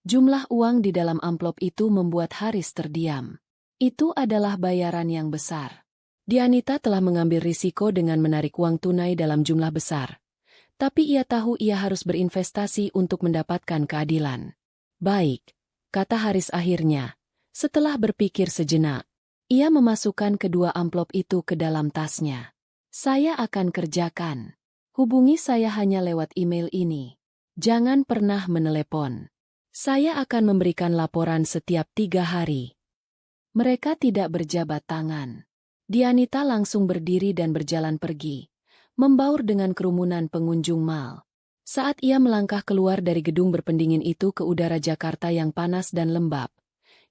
Jumlah uang di dalam amplop itu membuat Haris terdiam. Itu adalah bayaran yang besar. Dianita telah mengambil risiko dengan menarik uang tunai dalam jumlah besar. Tapi ia tahu ia harus berinvestasi untuk mendapatkan keadilan. "Baik," kata Haris akhirnya. Setelah berpikir sejenak, ia memasukkan kedua amplop itu ke dalam tasnya. "Saya akan kerjakan. Hubungi saya hanya lewat email ini. Jangan pernah menelepon. Saya akan memberikan laporan setiap 3 hari." Mereka tidak berjabat tangan. Dianita langsung berdiri dan berjalan pergi, membaur dengan kerumunan pengunjung mall. Saat ia melangkah keluar dari gedung berpendingin itu ke udara Jakarta yang panas dan lembab,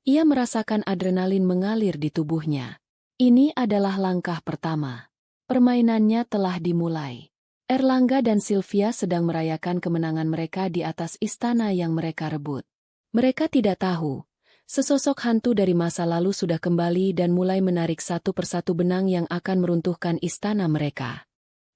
ia merasakan adrenalin mengalir di tubuhnya. Ini adalah langkah pertama. Permainannya telah dimulai. Erlangga dan Sylvia sedang merayakan kemenangan mereka di atas istana yang mereka rebut. Mereka tidak tahu, sesosok hantu dari masa lalu sudah kembali dan mulai menarik satu persatu benang yang akan meruntuhkan istana mereka.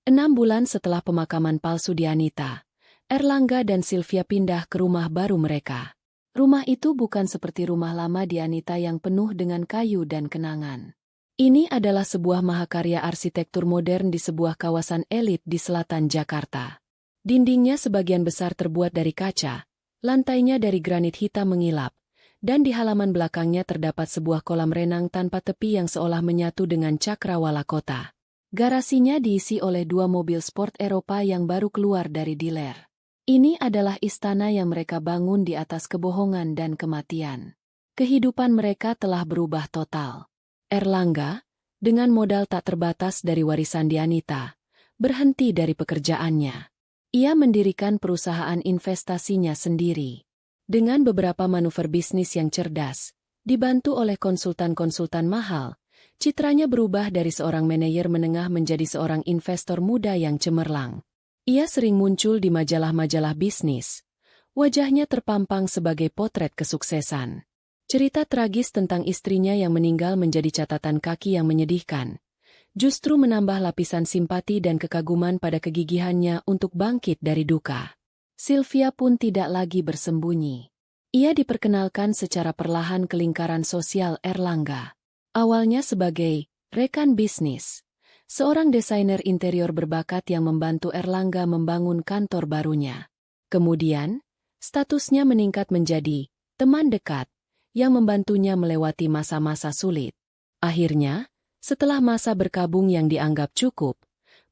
6 bulan setelah pemakaman palsu Dianita, Erlangga dan Sylvia pindah ke rumah baru mereka. Rumah itu bukan seperti rumah lama Dianita yang penuh dengan kayu dan kenangan. Ini adalah sebuah mahakarya arsitektur modern di sebuah kawasan elit di selatan Jakarta. Dindingnya sebagian besar terbuat dari kaca, lantainya dari granit hitam mengilap, dan di halaman belakangnya terdapat sebuah kolam renang tanpa tepi yang seolah menyatu dengan cakrawala kota. Garasinya diisi oleh 2 mobil sport Eropa yang baru keluar dari dealer. Ini adalah istana yang mereka bangun di atas kebohongan dan kematian. Kehidupan mereka telah berubah total. Erlangga, dengan modal tak terbatas dari warisan Dianita, berhenti dari pekerjaannya. Ia mendirikan perusahaan investasinya sendiri. Dengan beberapa manuver bisnis yang cerdas, dibantu oleh konsultan-konsultan mahal, citranya berubah dari seorang manajer menengah menjadi seorang investor muda yang cemerlang. Ia sering muncul di majalah-majalah bisnis. Wajahnya terpampang sebagai potret kesuksesan. Cerita tragis tentang istrinya yang meninggal menjadi catatan kaki yang menyedihkan. Justru menambah lapisan simpati dan kekaguman pada kegigihannya untuk bangkit dari duka. Sylvia pun tidak lagi bersembunyi. Ia diperkenalkan secara perlahan ke lingkaran sosial Erlangga. Awalnya sebagai rekan bisnis, seorang desainer interior berbakat yang membantu Erlangga membangun kantor barunya. Kemudian, statusnya meningkat menjadi teman dekat, yang membantunya melewati masa-masa sulit. Akhirnya, setelah masa berkabung yang dianggap cukup,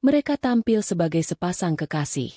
mereka tampil sebagai sepasang kekasih.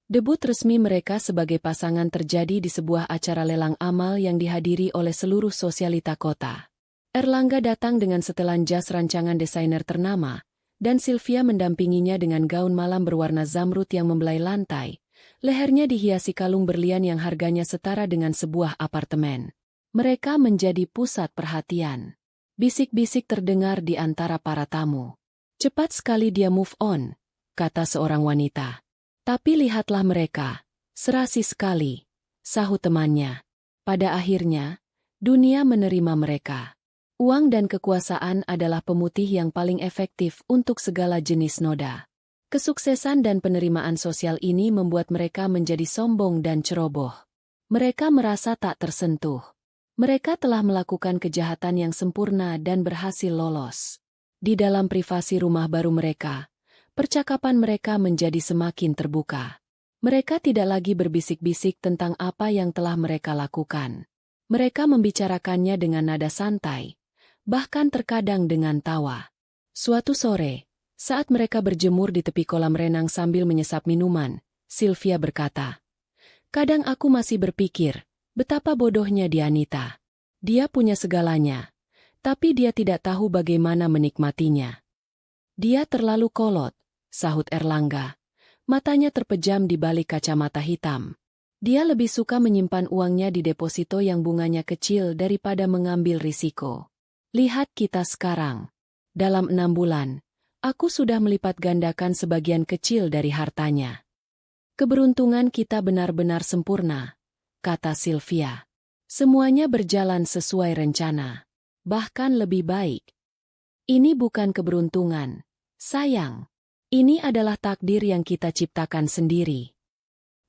Debut resmi mereka sebagai pasangan terjadi di sebuah acara lelang amal yang dihadiri oleh seluruh sosialita kota. Erlangga datang dengan setelan jas rancangan desainer ternama, dan Sylvia mendampinginya dengan gaun malam berwarna zamrud yang membelai lantai. Lehernya dihiasi kalung berlian yang harganya setara dengan sebuah apartemen. Mereka menjadi pusat perhatian. Bisik-bisik terdengar di antara para tamu. Cepat sekali dia move on, kata seorang wanita. Tapi lihatlah mereka, serasi sekali, sahut temannya. Pada akhirnya, dunia menerima mereka. Uang dan kekuasaan adalah pemutih yang paling efektif untuk segala jenis noda. Kesuksesan dan penerimaan sosial ini membuat mereka menjadi sombong dan ceroboh. Mereka merasa tak tersentuh. Mereka telah melakukan kejahatan yang sempurna dan berhasil lolos. Di dalam privasi rumah baru mereka, percakapan mereka menjadi semakin terbuka. Mereka tidak lagi berbisik-bisik tentang apa yang telah mereka lakukan. Mereka membicarakannya dengan nada santai, bahkan terkadang dengan tawa. Suatu sore, saat mereka berjemur di tepi kolam renang sambil menyesap minuman, Sylvia berkata, "Kadang aku masih berpikir, betapa bodohnya Dianita. Dia punya segalanya, tapi dia tidak tahu bagaimana menikmatinya." "Dia terlalu kolot," sahut Erlangga. Matanya terpejam di balik kacamata hitam. "Dia lebih suka menyimpan uangnya di deposito yang bunganya kecil daripada mengambil risiko. Lihat kita sekarang. Dalam 6 bulan, aku sudah melipat gandakan sebagian kecil dari hartanya. Keberuntungan kita benar-benar sempurna," kata Sylvia. "Semuanya berjalan sesuai rencana. Bahkan lebih baik. Ini bukan keberuntungan, sayang. Ini adalah takdir yang kita ciptakan sendiri."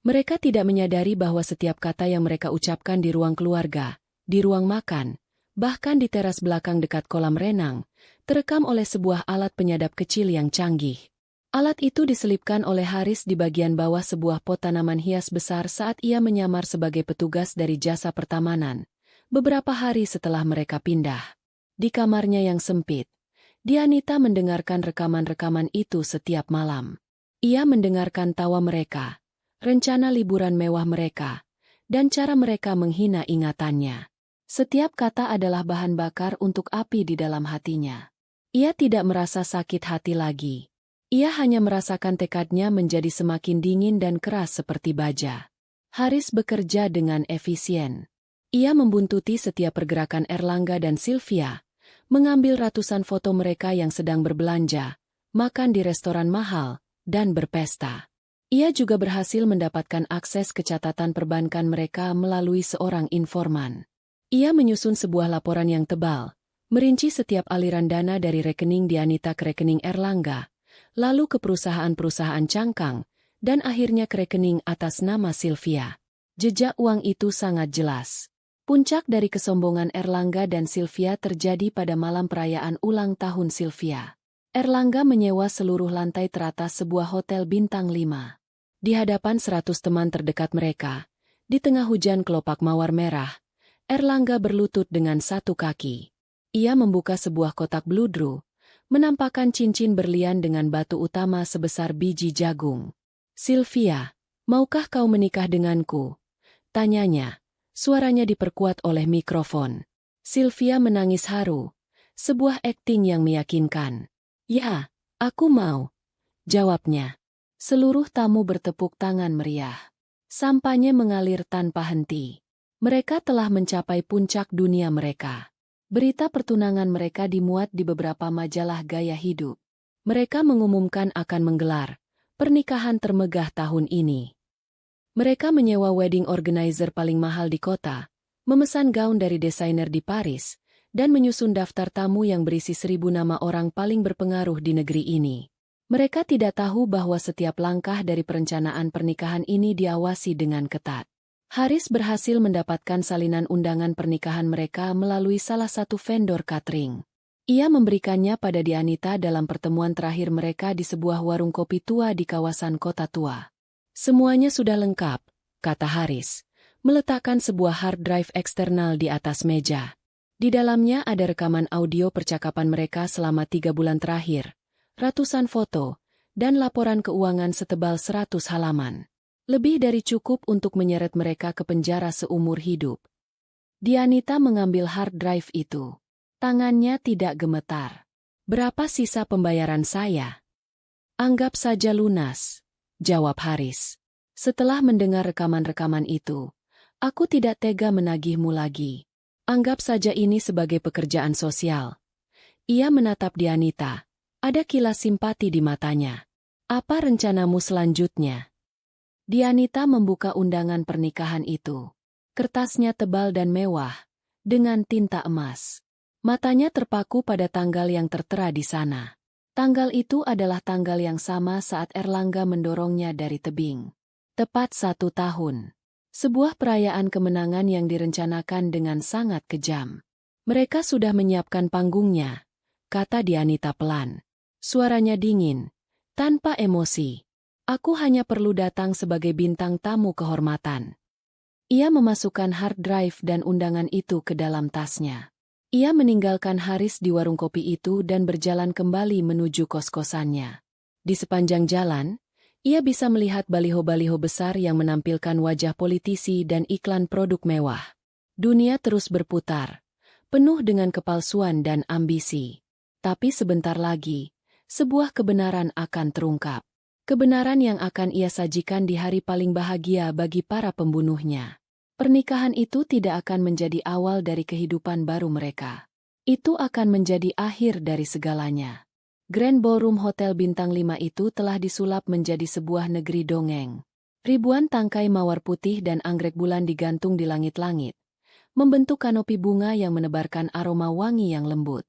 Mereka tidak menyadari bahwa setiap kata yang mereka ucapkan di ruang keluarga, di ruang makan, bahkan di teras belakang dekat kolam renang, terekam oleh sebuah alat penyadap kecil yang canggih. Alat itu diselipkan oleh Haris di bagian bawah sebuah pot tanaman hias besar saat ia menyamar sebagai petugas dari jasa pertamanan, beberapa hari setelah mereka pindah. Di kamarnya yang sempit, Dianita mendengarkan rekaman-rekaman itu setiap malam. Ia mendengarkan tawa mereka, rencana liburan mewah mereka, dan cara mereka menghina ingatannya. Setiap kata adalah bahan bakar untuk api di dalam hatinya. Ia tidak merasa sakit hati lagi. Ia hanya merasakan tekadnya menjadi semakin dingin dan keras seperti baja. Haris bekerja dengan efisien. Ia membuntuti setiap pergerakan Erlangga dan Sylvia, mengambil ratusan foto mereka yang sedang berbelanja, makan di restoran mahal, dan berpesta. Ia juga berhasil mendapatkan akses ke catatan perbankan mereka melalui seorang informan. Ia menyusun sebuah laporan yang tebal, merinci setiap aliran dana dari rekening Dianita ke rekening Erlangga, lalu ke perusahaan-perusahaan cangkang, dan akhirnya ke rekening atas nama Sylvia. Jejak uang itu sangat jelas. Puncak dari kesombongan Erlangga dan Sylvia terjadi pada malam perayaan ulang tahun Sylvia. Erlangga menyewa seluruh lantai teratas sebuah hotel bintang 5. Di hadapan 100 teman terdekat mereka, di tengah hujan kelopak mawar merah, Erlangga berlutut dengan satu kaki. Ia membuka sebuah kotak bludru, menampakkan cincin berlian dengan batu utama sebesar biji jagung. "Sylvia, maukah kau menikah denganku?" tanyanya. Suaranya diperkuat oleh mikrofon. Sylvia menangis haru. Sebuah akting yang meyakinkan. Ya, aku mau, jawabnya. Seluruh tamu bertepuk tangan meriah. Sampahnya mengalir tanpa henti. Mereka telah mencapai puncak dunia mereka. Berita pertunangan mereka dimuat di beberapa majalah gaya hidup. Mereka mengumumkan akan menggelar pernikahan termegah tahun ini. Mereka menyewa wedding organizer paling mahal di kota, memesan gaun dari desainer di Paris, dan menyusun daftar tamu yang berisi 1.000 nama orang paling berpengaruh di negeri ini. Mereka tidak tahu bahwa setiap langkah dari perencanaan pernikahan ini diawasi dengan ketat. Haris berhasil mendapatkan salinan undangan pernikahan mereka melalui salah satu vendor catering. Ia memberikannya pada Dianita dalam pertemuan terakhir mereka di sebuah warung kopi tua di kawasan kota tua. Semuanya sudah lengkap, kata Haris, meletakkan sebuah hard drive eksternal di atas meja. Di dalamnya ada rekaman audio percakapan mereka selama 3 bulan terakhir, ratusan foto, dan laporan keuangan setebal 100 halaman. Lebih dari cukup untuk menyeret mereka ke penjara seumur hidup. Dianita mengambil hard drive itu. Tangannya tidak gemetar. Berapa sisa pembayaran saya? Anggap saja lunas, jawab Haris. Setelah mendengar rekaman-rekaman itu, aku tidak tega menagihmu lagi. Anggap saja ini sebagai pekerjaan sosial. Ia menatap Dianita. Ada kilas simpati di matanya. Apa rencanamu selanjutnya? Dianita membuka undangan pernikahan itu. Kertasnya tebal dan mewah, dengan tinta emas. Matanya terpaku pada tanggal yang tertera di sana. Tanggal itu adalah tanggal yang sama saat Erlangga mendorongnya dari tebing. Tepat 1 tahun. Sebuah perayaan kemenangan yang direncanakan dengan sangat kejam. Mereka sudah menyiapkan panggungnya, kata Dianita pelan. Suaranya dingin, tanpa emosi. Aku hanya perlu datang sebagai bintang tamu kehormatan. Ia memasukkan hard drive dan undangan itu ke dalam tasnya. Ia meninggalkan Haris di warung kopi itu dan berjalan kembali menuju kos-kosannya. Di sepanjang jalan, ia bisa melihat baliho-baliho besar yang menampilkan wajah politisi dan iklan produk mewah. Dunia terus berputar, penuh dengan kepalsuan dan ambisi. Tapi sebentar lagi, sebuah kebenaran akan terungkap. Kebenaran yang akan ia sajikan di hari paling bahagia bagi para pembunuhnya. Pernikahan itu tidak akan menjadi awal dari kehidupan baru mereka. Itu akan menjadi akhir dari segalanya. Grand Ballroom Hotel Bintang 5 itu telah disulap menjadi sebuah negeri dongeng. Ribuan tangkai mawar putih dan anggrek bulan digantung di langit-langit, membentuk kanopi bunga yang menebarkan aroma wangi yang lembut.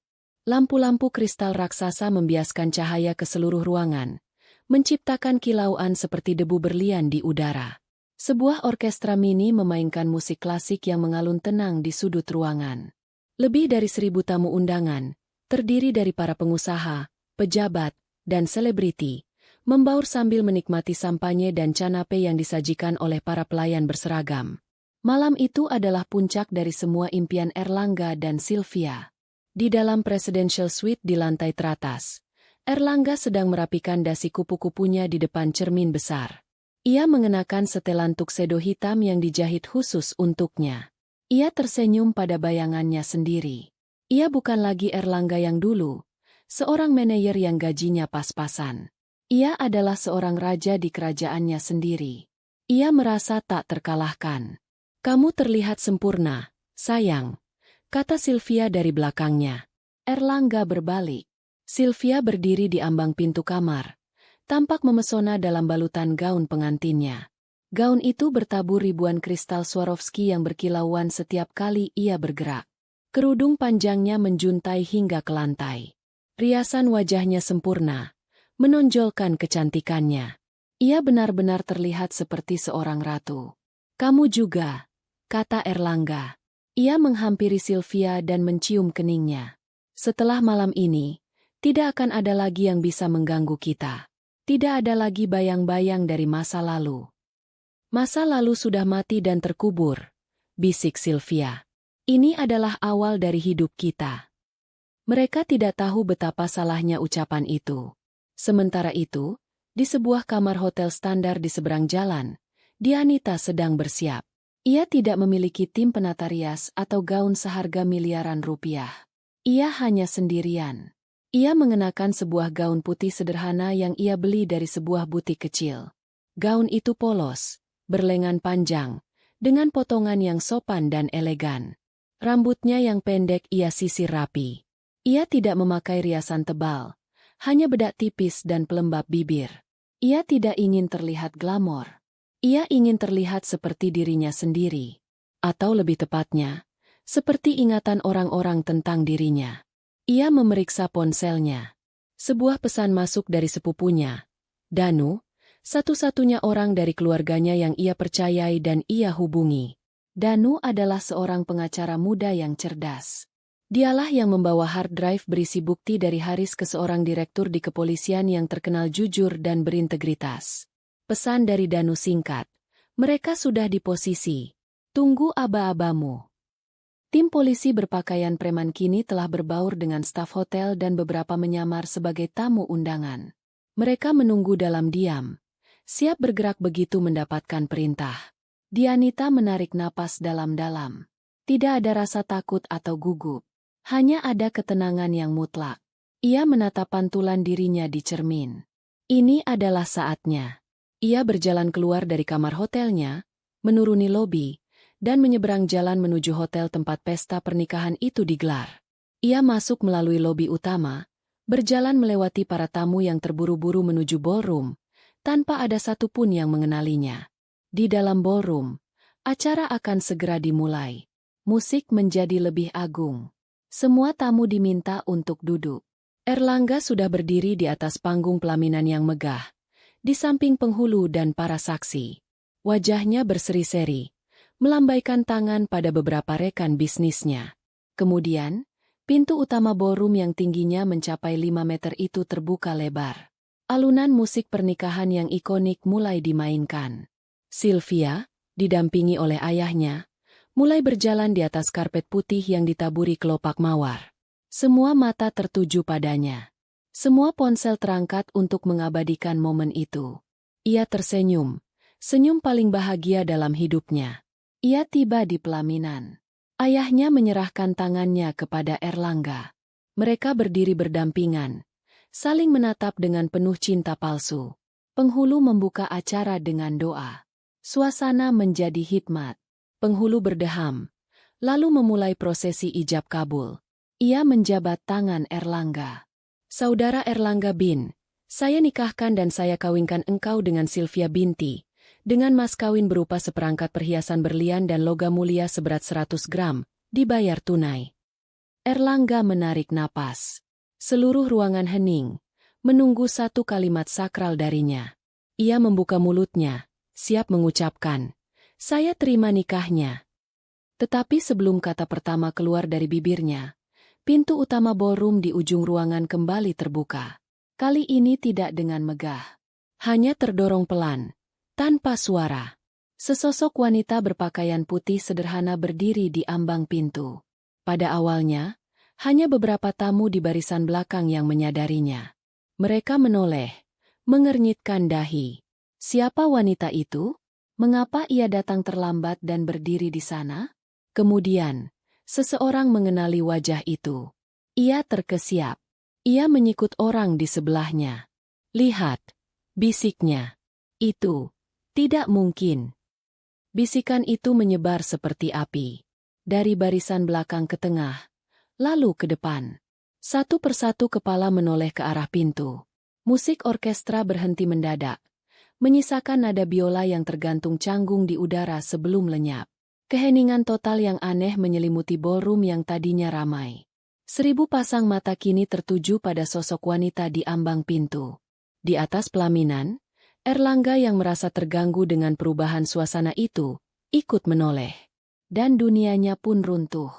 Lampu-lampu kristal raksasa membiaskan cahaya ke seluruh ruangan, menciptakan kilauan seperti debu berlian di udara. Sebuah orkestra mini memainkan musik klasik yang mengalun tenang di sudut ruangan. Lebih dari 1.000 tamu undangan, terdiri dari para pengusaha, pejabat, dan selebriti, membaur sambil menikmati sampanye dan canape yang disajikan oleh para pelayan berseragam. Malam itu adalah puncak dari semua impian Erlangga dan Sylvia. Di dalam presidential suite di lantai teratas, Erlangga sedang merapikan dasi kupu-kupunya di depan cermin besar. Ia mengenakan setelan tuxedo hitam yang dijahit khusus untuknya. Ia tersenyum pada bayangannya sendiri. Ia bukan lagi Erlangga yang dulu, seorang manajer yang gajinya pas-pasan. Ia adalah seorang raja di kerajaannya sendiri. Ia merasa tak terkalahkan. Kamu terlihat sempurna, sayang, kata Sylvia dari belakangnya. Erlangga berbalik. Sylvia berdiri di ambang pintu kamar, tampak memesona dalam balutan gaun pengantinnya. Gaun itu bertabur ribuan kristal Swarovski yang berkilauan setiap kali ia bergerak. Kerudung panjangnya menjuntai hingga ke lantai. Riasan wajahnya sempurna, menonjolkan kecantikannya. Ia benar-benar terlihat seperti seorang ratu. Kamu juga, kata Erlangga. Ia menghampiri Sylvia dan mencium keningnya. Setelah malam ini, tidak akan ada lagi yang bisa mengganggu kita. Tidak ada lagi bayang-bayang dari masa lalu. Masa lalu sudah mati dan terkubur, bisik Sylvia. Ini adalah awal dari hidup kita. Mereka tidak tahu betapa salahnya ucapan itu. Sementara itu, di sebuah kamar hotel standar di seberang jalan, Dianita sedang bersiap. Ia tidak memiliki tim penata rias atau gaun seharga miliaran rupiah. Ia hanya sendirian. Ia mengenakan sebuah gaun putih sederhana yang ia beli dari sebuah butik kecil. Gaun itu polos, berlengan panjang, dengan potongan yang sopan dan elegan. Rambutnya yang pendek ia sisir rapi. Ia tidak memakai riasan tebal, hanya bedak tipis dan pelembab bibir. Ia tidak ingin terlihat glamor. Ia ingin terlihat seperti dirinya sendiri. Atau lebih tepatnya, seperti ingatan orang-orang tentang dirinya. Ia memeriksa ponselnya. Sebuah pesan masuk dari sepupunya. Danu, satu-satunya orang dari keluarganya yang ia percayai dan ia hubungi. Danu adalah seorang pengacara muda yang cerdas. Dialah yang membawa hard drive berisi bukti dari Haris ke seorang direktur di kepolisian yang terkenal jujur dan berintegritas. Pesan dari Danu singkat. Mereka sudah di posisi. Tunggu aba-abamu. Tim polisi berpakaian preman kini telah berbaur dengan staf hotel dan beberapa menyamar sebagai tamu undangan. Mereka menunggu dalam diam. Siap bergerak begitu mendapatkan perintah. Dianita menarik napas dalam-dalam. Tidak ada rasa takut atau gugup. Hanya ada ketenangan yang mutlak. Ia menatap pantulan dirinya di cermin. Ini adalah saatnya. Ia berjalan keluar dari kamar hotelnya, menuruni lobi, dan menyeberang jalan menuju hotel tempat pesta pernikahan itu digelar. Ia masuk melalui lobi utama, berjalan melewati para tamu yang terburu-buru menuju ballroom, tanpa ada satupun yang mengenalinya. Di dalam ballroom, acara akan segera dimulai. Musik menjadi lebih agung. Semua tamu diminta untuk duduk. Erlangga sudah berdiri di atas panggung pelaminan yang megah, di samping penghulu dan para saksi. Wajahnya berseri-seri, melambaikan tangan pada beberapa rekan bisnisnya. Kemudian, pintu utama ballroom yang tingginya mencapai 5 meter itu terbuka lebar. Alunan musik pernikahan yang ikonik mulai dimainkan. Sylvia, didampingi oleh ayahnya, mulai berjalan di atas karpet putih yang ditaburi kelopak mawar. Semua mata tertuju padanya. Semua ponsel terangkat untuk mengabadikan momen itu. Ia tersenyum, senyum paling bahagia dalam hidupnya. Ia tiba di pelaminan. Ayahnya menyerahkan tangannya kepada Erlangga. Mereka berdiri berdampingan, saling menatap dengan penuh cinta palsu. Penghulu membuka acara dengan doa. Suasana menjadi hikmat. Penghulu berdeham, lalu memulai prosesi ijab kabul. Ia menjabat tangan Erlangga. Saudara Erlangga bin, saya nikahkan dan saya kawinkan engkau dengan Sylvia binti, dengan mas kawin berupa seperangkat perhiasan berlian dan logam mulia seberat 100 gram, dibayar tunai. Erlangga menarik napas. Seluruh ruangan hening, menunggu satu kalimat sakral darinya. Ia membuka mulutnya, siap mengucapkan, saya terima nikahnya. Tetapi sebelum kata pertama keluar dari bibirnya, pintu utama ballroom di ujung ruangan kembali terbuka. Kali ini tidak dengan megah. Hanya terdorong pelan, tanpa suara. Sesosok wanita berpakaian putih sederhana berdiri di ambang pintu. Pada awalnya, hanya beberapa tamu di barisan belakang yang menyadarinya. Mereka menoleh, mengernyitkan dahi. Siapa wanita itu? Mengapa ia datang terlambat dan berdiri di sana? Kemudian, seseorang mengenali wajah itu. Ia terkesiap. Ia menyikut orang di sebelahnya. Lihat, bisiknya. Itu, tidak mungkin. Bisikan itu menyebar seperti api. Dari barisan belakang ke tengah, lalu ke depan. Satu persatu kepala menoleh ke arah pintu. Musik orkestra berhenti mendadak, menyisakan nada biola yang tergantung canggung di udara sebelum lenyap. Keheningan total yang aneh menyelimuti ballroom yang tadinya ramai. 1000 pasang mata kini tertuju pada sosok wanita di ambang pintu. Di atas pelaminan, Erlangga yang merasa terganggu dengan perubahan suasana itu, ikut menoleh. Dan dunianya pun runtuh.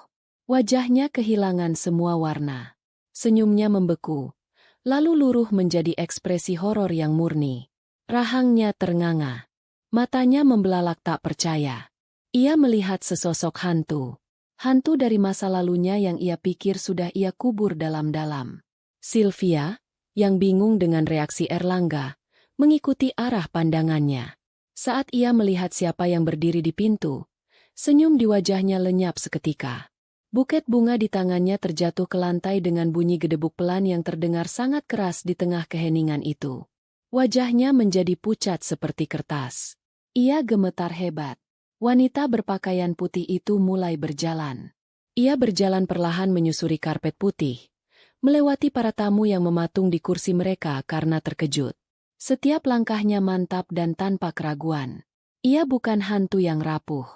Wajahnya kehilangan semua warna. Senyumnya membeku, lalu luruh menjadi ekspresi horor yang murni. Rahangnya ternganga. Matanya membelalak tak percaya. Ia melihat sesosok hantu. Hantu dari masa lalunya yang ia pikir sudah ia kubur dalam-dalam. Sylvia, yang bingung dengan reaksi Erlangga, mengikuti arah pandangannya. Saat ia melihat siapa yang berdiri di pintu, Senyum di wajahnya lenyap seketika. Buket bunga di tangannya terjatuh ke lantai dengan bunyi gedebuk pelan yang terdengar sangat keras di tengah keheningan itu. Wajahnya menjadi pucat seperti kertas. Ia gemetar hebat. Wanita berpakaian putih itu mulai berjalan. Ia berjalan perlahan menyusuri karpet putih, melewati para tamu yang mematung di kursi mereka karena terkejut. Setiap langkahnya mantap dan tanpa keraguan. Ia bukan hantu yang rapuh.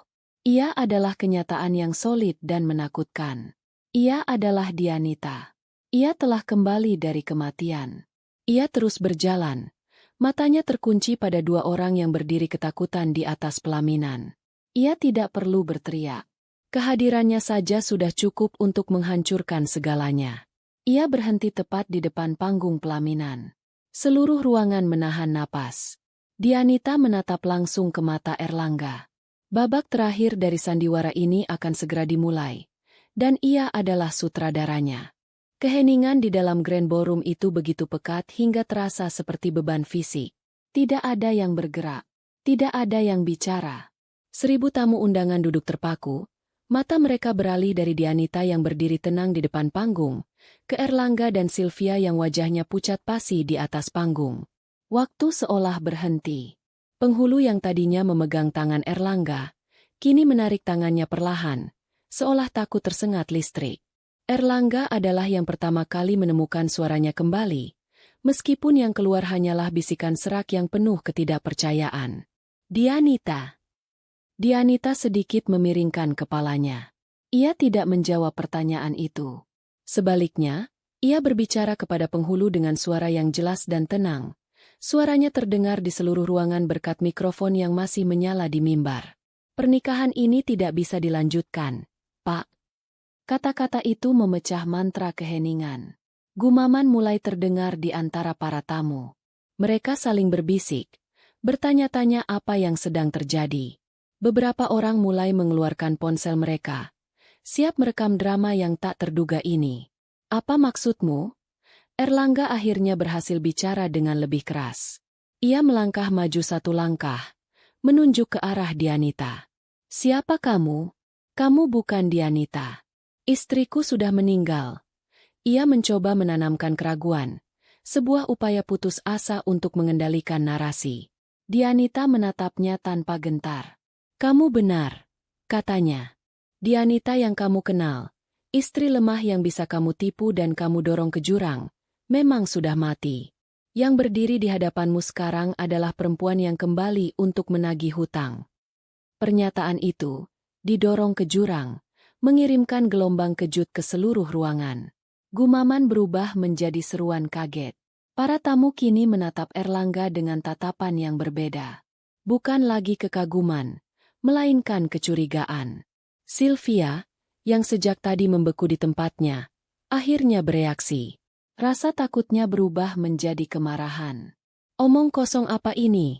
Ia adalah kenyataan yang solid dan menakutkan. Ia adalah Dianita. Ia telah kembali dari kematian. Ia terus berjalan. Matanya terkunci pada dua orang yang berdiri ketakutan di atas pelaminan. Ia tidak perlu berteriak. Kehadirannya saja sudah cukup untuk menghancurkan segalanya. Ia berhenti tepat di depan panggung pelaminan. Seluruh ruangan menahan napas. Dianita menatap langsung ke mata Erlangga. Babak terakhir dari sandiwara ini akan segera dimulai, dan ia adalah sutradaranya. Keheningan di dalam Grand Ballroom itu begitu pekat hingga terasa seperti beban fisik. Tidak ada yang bergerak, tidak ada yang bicara. 1000 tamu undangan duduk terpaku, mata mereka beralih dari Dianita yang berdiri tenang di depan panggung, ke Erlangga dan Sylvia yang wajahnya pucat pasi di atas panggung. Waktu seolah berhenti. Penghulu yang tadinya memegang tangan Erlangga, kini menarik tangannya perlahan, seolah takut tersengat listrik. Erlangga adalah yang pertama kali menemukan suaranya kembali, meskipun yang keluar hanyalah bisikan serak yang penuh ketidakpercayaan. Dianita. Dianita sedikit memiringkan kepalanya. Ia tidak menjawab pertanyaan itu. Sebaliknya, ia berbicara kepada penghulu dengan suara yang jelas dan tenang. Suaranya terdengar di seluruh ruangan berkat mikrofon yang masih menyala di mimbar. Pernikahan ini tidak bisa dilanjutkan, Pak. Kata-kata itu memecah mantra keheningan. Gumaman mulai terdengar di antara para tamu. Mereka saling berbisik, bertanya-tanya apa yang sedang terjadi. Beberapa orang mulai mengeluarkan ponsel mereka, siap merekam drama yang tak terduga ini. Apa maksudmu? Erlangga akhirnya berhasil bicara dengan lebih keras. Ia melangkah maju satu langkah, menunjuk ke arah Dianita. Siapa kamu? Kamu bukan Dianita. Istriku sudah meninggal. Ia mencoba menanamkan keraguan, sebuah upaya putus asa untuk mengendalikan narasi. Dianita menatapnya tanpa gentar. Kamu benar, katanya. Dianita yang kamu kenal, istri lemah yang bisa kamu tipu dan kamu dorong ke jurang, memang sudah mati. Yang berdiri di hadapanmu sekarang adalah perempuan yang kembali untuk menagih hutang. Pernyataan itu didorong ke jurang, mengirimkan gelombang kejut ke seluruh ruangan. Gumaman berubah menjadi seruan kaget. Para tamu kini menatap Erlangga dengan tatapan yang berbeda. Bukan lagi kekaguman, melainkan kecurigaan. Sylvia, yang sejak tadi membeku di tempatnya, akhirnya bereaksi. Rasa takutnya berubah menjadi kemarahan. Omong kosong apa ini?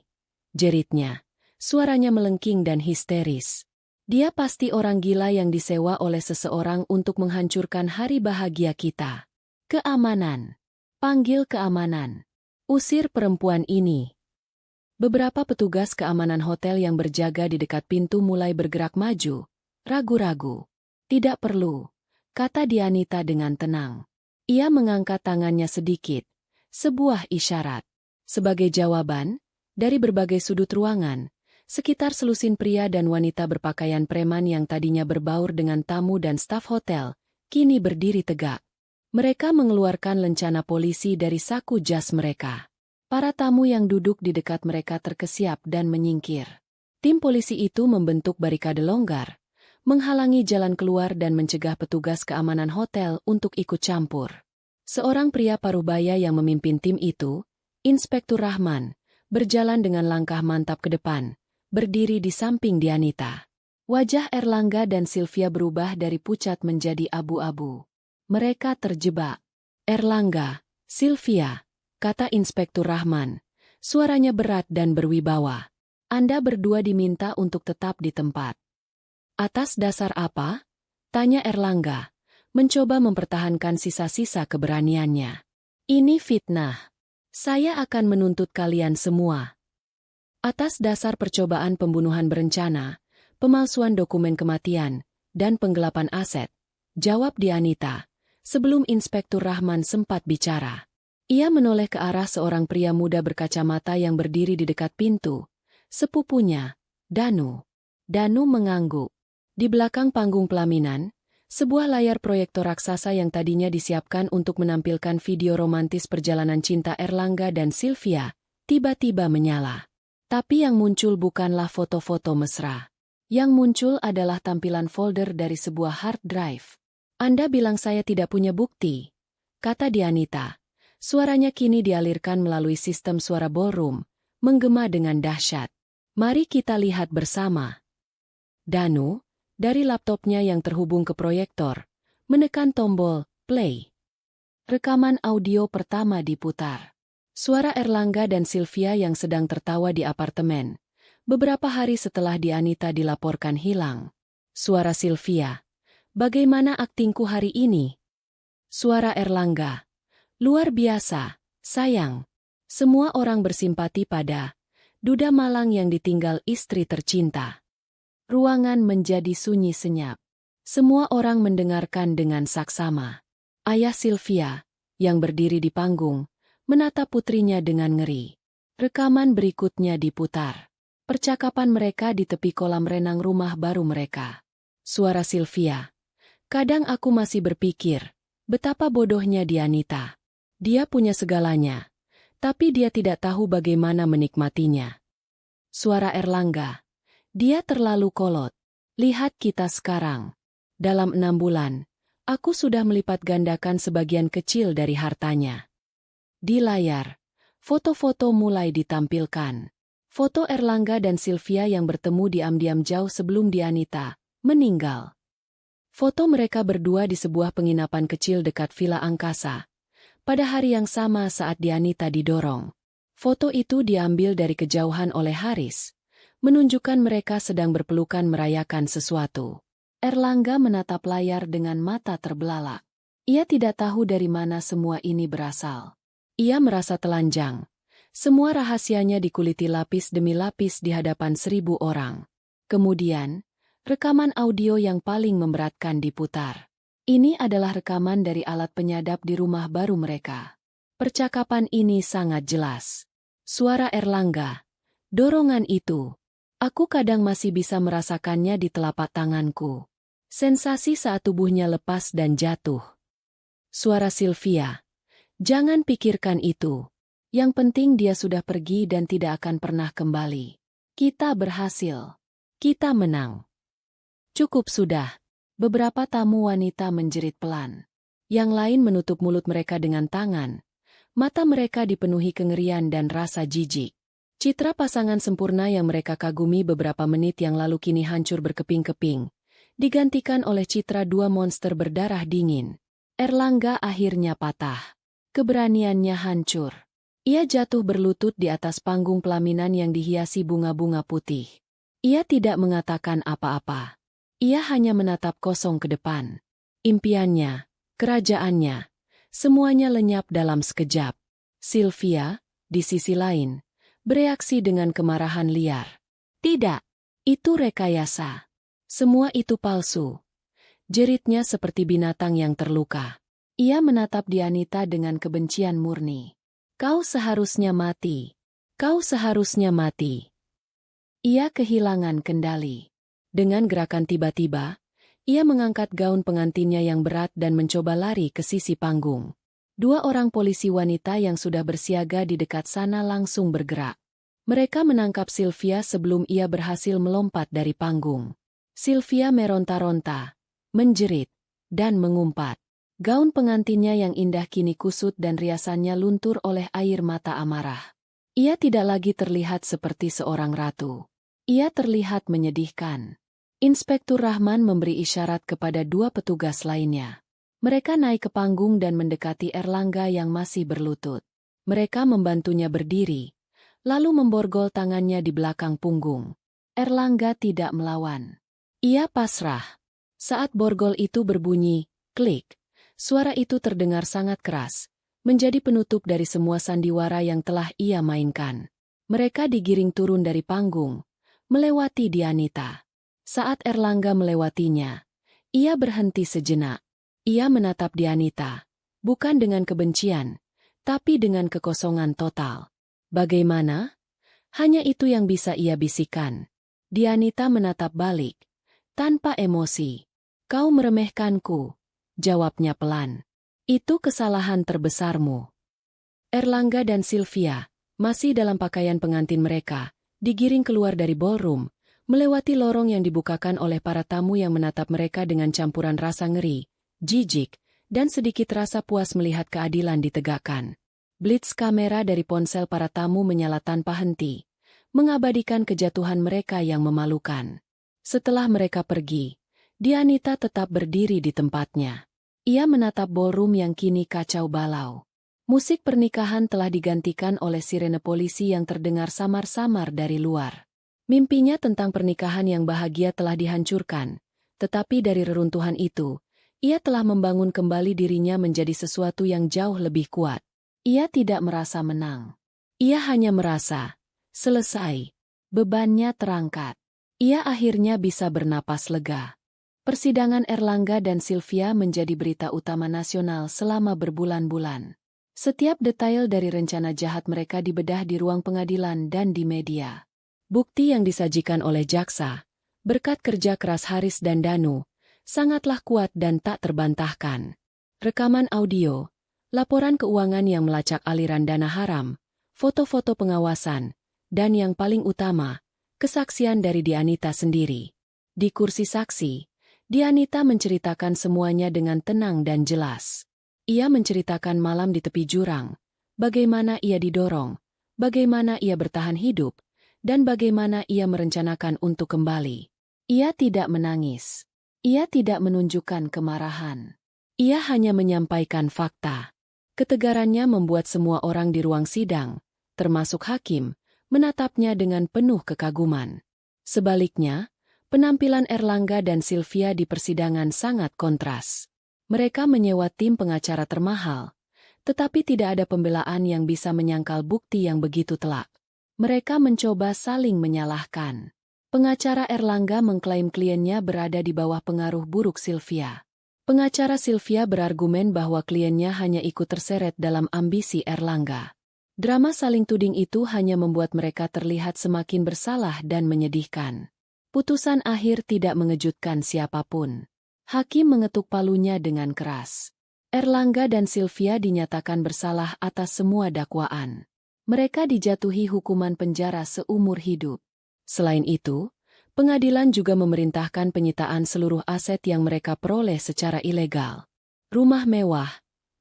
Jeritnya. Suaranya melengking dan histeris. Dia pasti orang gila yang disewa oleh seseorang untuk menghancurkan hari bahagia kita. Keamanan. Panggil keamanan. Usir perempuan ini. Beberapa petugas keamanan hotel yang berjaga di dekat pintu mulai bergerak maju, ragu-ragu. Tidak perlu, kata Dianita dengan tenang. Ia mengangkat tangannya sedikit, sebuah isyarat. Sebagai jawaban, dari berbagai sudut ruangan, sekitar selusin pria dan wanita berpakaian preman yang tadinya berbaur dengan tamu dan staf hotel, kini berdiri tegak. Mereka mengeluarkan lencana polisi dari saku jas mereka. Para tamu yang duduk di dekat mereka terkesiap dan menyingkir. Tim polisi itu membentuk barikade longgar, menghalangi jalan keluar dan mencegah petugas keamanan hotel untuk ikut campur. Seorang pria parubaya yang memimpin tim itu, Inspektur Rahman, berjalan dengan langkah mantap ke depan, berdiri di samping Dianita. Wajah Erlangga dan Sylvia berubah dari pucat menjadi abu-abu. Mereka terjebak. Erlangga, Sylvia, kata Inspektur Rahman, suaranya berat dan berwibawa. Anda berdua diminta untuk tetap di tempat. Atas dasar apa? Tanya Erlangga, mencoba mempertahankan sisa-sisa keberaniannya. Ini fitnah. Saya akan menuntut kalian semua. Atas dasar percobaan pembunuhan berencana, pemalsuan dokumen kematian, dan penggelapan aset, jawab Dianita, sebelum Inspektur Rahman sempat bicara. Ia menoleh ke arah seorang pria muda berkacamata yang berdiri di dekat pintu, sepupunya, Danu. Danu mengangguk. Di belakang panggung pelaminan, sebuah layar proyektor raksasa yang tadinya disiapkan untuk menampilkan video romantis perjalanan cinta Erlangga dan Sylvia, tiba-tiba menyala. Tapi yang muncul bukanlah foto-foto mesra. Yang muncul adalah tampilan folder dari sebuah hard drive. Anda bilang saya tidak punya bukti, kata Dianita. Suaranya kini dialirkan melalui sistem suara ballroom, menggema dengan dahsyat. Mari kita lihat bersama. Danu, dari laptopnya yang terhubung ke proyektor, menekan tombol play. Rekaman audio pertama diputar. Suara Erlangga dan Sylvia yang sedang tertawa di apartemen. Beberapa hari setelah Dianita dilaporkan hilang. Suara Sylvia. Bagaimana aktingku hari ini? Suara Erlangga. Luar biasa, sayang. Semua orang bersimpati pada duda malang yang ditinggal istri tercinta. Ruangan menjadi sunyi senyap. Semua orang mendengarkan dengan saksama. Ayah Sylvia, yang berdiri di panggung, menatap putrinya dengan ngeri. Rekaman berikutnya diputar. Percakapan mereka di tepi kolam renang rumah baru mereka. Suara Sylvia. Kadang aku masih berpikir, betapa bodohnya Dianita. Dia punya segalanya, tapi dia tidak tahu bagaimana menikmatinya. Suara Erlangga. Dia terlalu kolot. Lihat kita sekarang. Dalam 6 bulan, aku sudah melipat gandakan sebagian kecil dari hartanya. Di layar, foto-foto mulai ditampilkan. Foto Erlangga dan Sylvia yang bertemu diam-diam jauh sebelum Dianita meninggal. Foto mereka berdua di sebuah penginapan kecil dekat Villa Angkasa. Pada hari yang sama saat Dianita didorong. Foto itu diambil dari kejauhan oleh Haris, menunjukkan mereka sedang berpelukan merayakan sesuatu. Erlangga menatap layar dengan mata terbelalak. Ia tidak tahu dari mana semua ini berasal. Ia merasa telanjang. Semua rahasianya dikuliti lapis demi lapis di hadapan 1000 orang. Kemudian, rekaman audio yang paling memberatkan diputar. Ini adalah rekaman dari alat penyadap di rumah baru mereka. Percakapan ini sangat jelas. Suara Erlangga. Dorongan itu. Aku kadang masih bisa merasakannya di telapak tanganku. Sensasi saat tubuhnya lepas dan jatuh. Suara Sylvia. Jangan pikirkan itu. Yang penting dia sudah pergi dan tidak akan pernah kembali. Kita berhasil. Kita menang. Cukup sudah. Beberapa tamu wanita menjerit pelan. Yang lain menutup mulut mereka dengan tangan. Mata mereka dipenuhi kengerian dan rasa jijik. Citra pasangan sempurna yang mereka kagumi beberapa menit yang lalu kini hancur berkeping-keping. Digantikan oleh citra 2 monster berdarah dingin. Erlangga akhirnya patah. Keberaniannya hancur. Ia jatuh berlutut di atas panggung pelaminan yang dihiasi bunga-bunga putih. Ia tidak mengatakan apa-apa. Ia hanya menatap kosong ke depan. Impiannya, kerajaannya, semuanya lenyap dalam sekejap. Sylvia, di sisi lain, bereaksi dengan kemarahan liar. Tidak, itu rekayasa. Semua itu palsu. Jeritnya seperti binatang yang terluka. Ia menatap Dianita dengan kebencian murni. Kau seharusnya mati. Kau seharusnya mati. Ia kehilangan kendali. Dengan gerakan tiba-tiba, ia mengangkat gaun pengantinnya yang berat dan mencoba lari ke sisi panggung. 2 orang polisi wanita yang sudah bersiaga di dekat sana langsung bergerak. Mereka menangkap Sylvia sebelum ia berhasil melompat dari panggung. Sylvia meronta-ronta, menjerit, dan mengumpat. Gaun pengantinnya yang indah kini kusut dan riasannya luntur oleh air mata amarah. Ia tidak lagi terlihat seperti seorang ratu. Ia terlihat menyedihkan. Inspektur Rahman memberi isyarat kepada 2 petugas lainnya. Mereka naik ke panggung dan mendekati Erlangga yang masih berlutut. Mereka membantunya berdiri, lalu memborgol tangannya di belakang punggung. Erlangga tidak melawan. Ia pasrah. Saat borgol itu berbunyi, klik. Suara itu terdengar sangat keras, menjadi penutup dari semua sandiwara yang telah ia mainkan. Mereka digiring turun dari panggung, melewati Dianita. Saat Erlangga melewatinya, ia berhenti sejenak. Ia menatap Dianita, bukan dengan kebencian, tapi dengan kekosongan total. Bagaimana? Hanya itu yang bisa ia bisikan. Dianita menatap balik, tanpa emosi. Kau meremehkanku, jawabnya pelan. Itu kesalahan terbesarmu. Erlangga dan Sylvia, masih dalam pakaian pengantin mereka, digiring keluar dari ballroom, melewati lorong yang dibukakan oleh para tamu yang menatap mereka dengan campuran rasa ngeri, jijik, dan sedikit rasa puas melihat keadilan ditegakkan. Blitz kamera dari ponsel para tamu menyala tanpa henti, mengabadikan kejatuhan mereka yang memalukan. Setelah mereka pergi, Dianita tetap berdiri di tempatnya. Ia menatap ballroom yang kini kacau balau. Musik pernikahan telah digantikan oleh sirene polisi yang terdengar samar-samar dari luar. Mimpinya tentang pernikahan yang bahagia telah dihancurkan, tetapi dari reruntuhan itu, ia telah membangun kembali dirinya menjadi sesuatu yang jauh lebih kuat. Ia tidak merasa menang. Ia hanya merasa selesai. Bebannya terangkat. Ia akhirnya bisa bernapas lega. Persidangan Erlangga dan Sylvia menjadi berita utama nasional selama berbulan-bulan. Setiap detail dari rencana jahat mereka dibedah di ruang pengadilan dan di media. Bukti yang disajikan oleh jaksa, berkat kerja keras Haris dan Danu, sangatlah kuat dan tak terbantahkan. Rekaman audio, laporan keuangan yang melacak aliran dana haram, foto-foto pengawasan, dan yang paling utama, kesaksian dari Dianita sendiri. Di kursi saksi, Dianita menceritakan semuanya dengan tenang dan jelas. Ia menceritakan malam di tepi jurang, bagaimana ia didorong, bagaimana ia bertahan hidup, dan bagaimana ia merencanakan untuk kembali. Ia tidak menangis. Ia tidak menunjukkan kemarahan. Ia hanya menyampaikan fakta. Ketegarannya membuat semua orang di ruang sidang, termasuk hakim, menatapnya dengan penuh kekaguman. Sebaliknya, penampilan Erlangga dan Sylvia di persidangan sangat kontras. Mereka menyewa tim pengacara termahal, tetapi tidak ada pembelaan yang bisa menyangkal bukti yang begitu telak. Mereka mencoba saling menyalahkan. Pengacara Erlangga mengklaim kliennya berada di bawah pengaruh buruk Sylvia. Pengacara Sylvia berargumen bahwa kliennya hanya ikut terseret dalam ambisi Erlangga. Drama saling tuding itu hanya membuat mereka terlihat semakin bersalah dan menyedihkan. Putusan akhir tidak mengejutkan siapapun. Hakim mengetuk palunya dengan keras. Erlangga dan Sylvia dinyatakan bersalah atas semua dakwaan. Mereka dijatuhi hukuman penjara seumur hidup. Selain itu, pengadilan juga memerintahkan penyitaan seluruh aset yang mereka peroleh secara ilegal. Rumah mewah,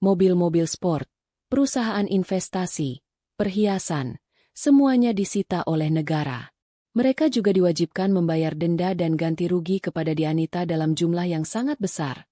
mobil-mobil sport, perusahaan investasi, perhiasan, semuanya disita oleh negara. Mereka juga diwajibkan membayar denda dan ganti rugi kepada Dianita dalam jumlah yang sangat besar.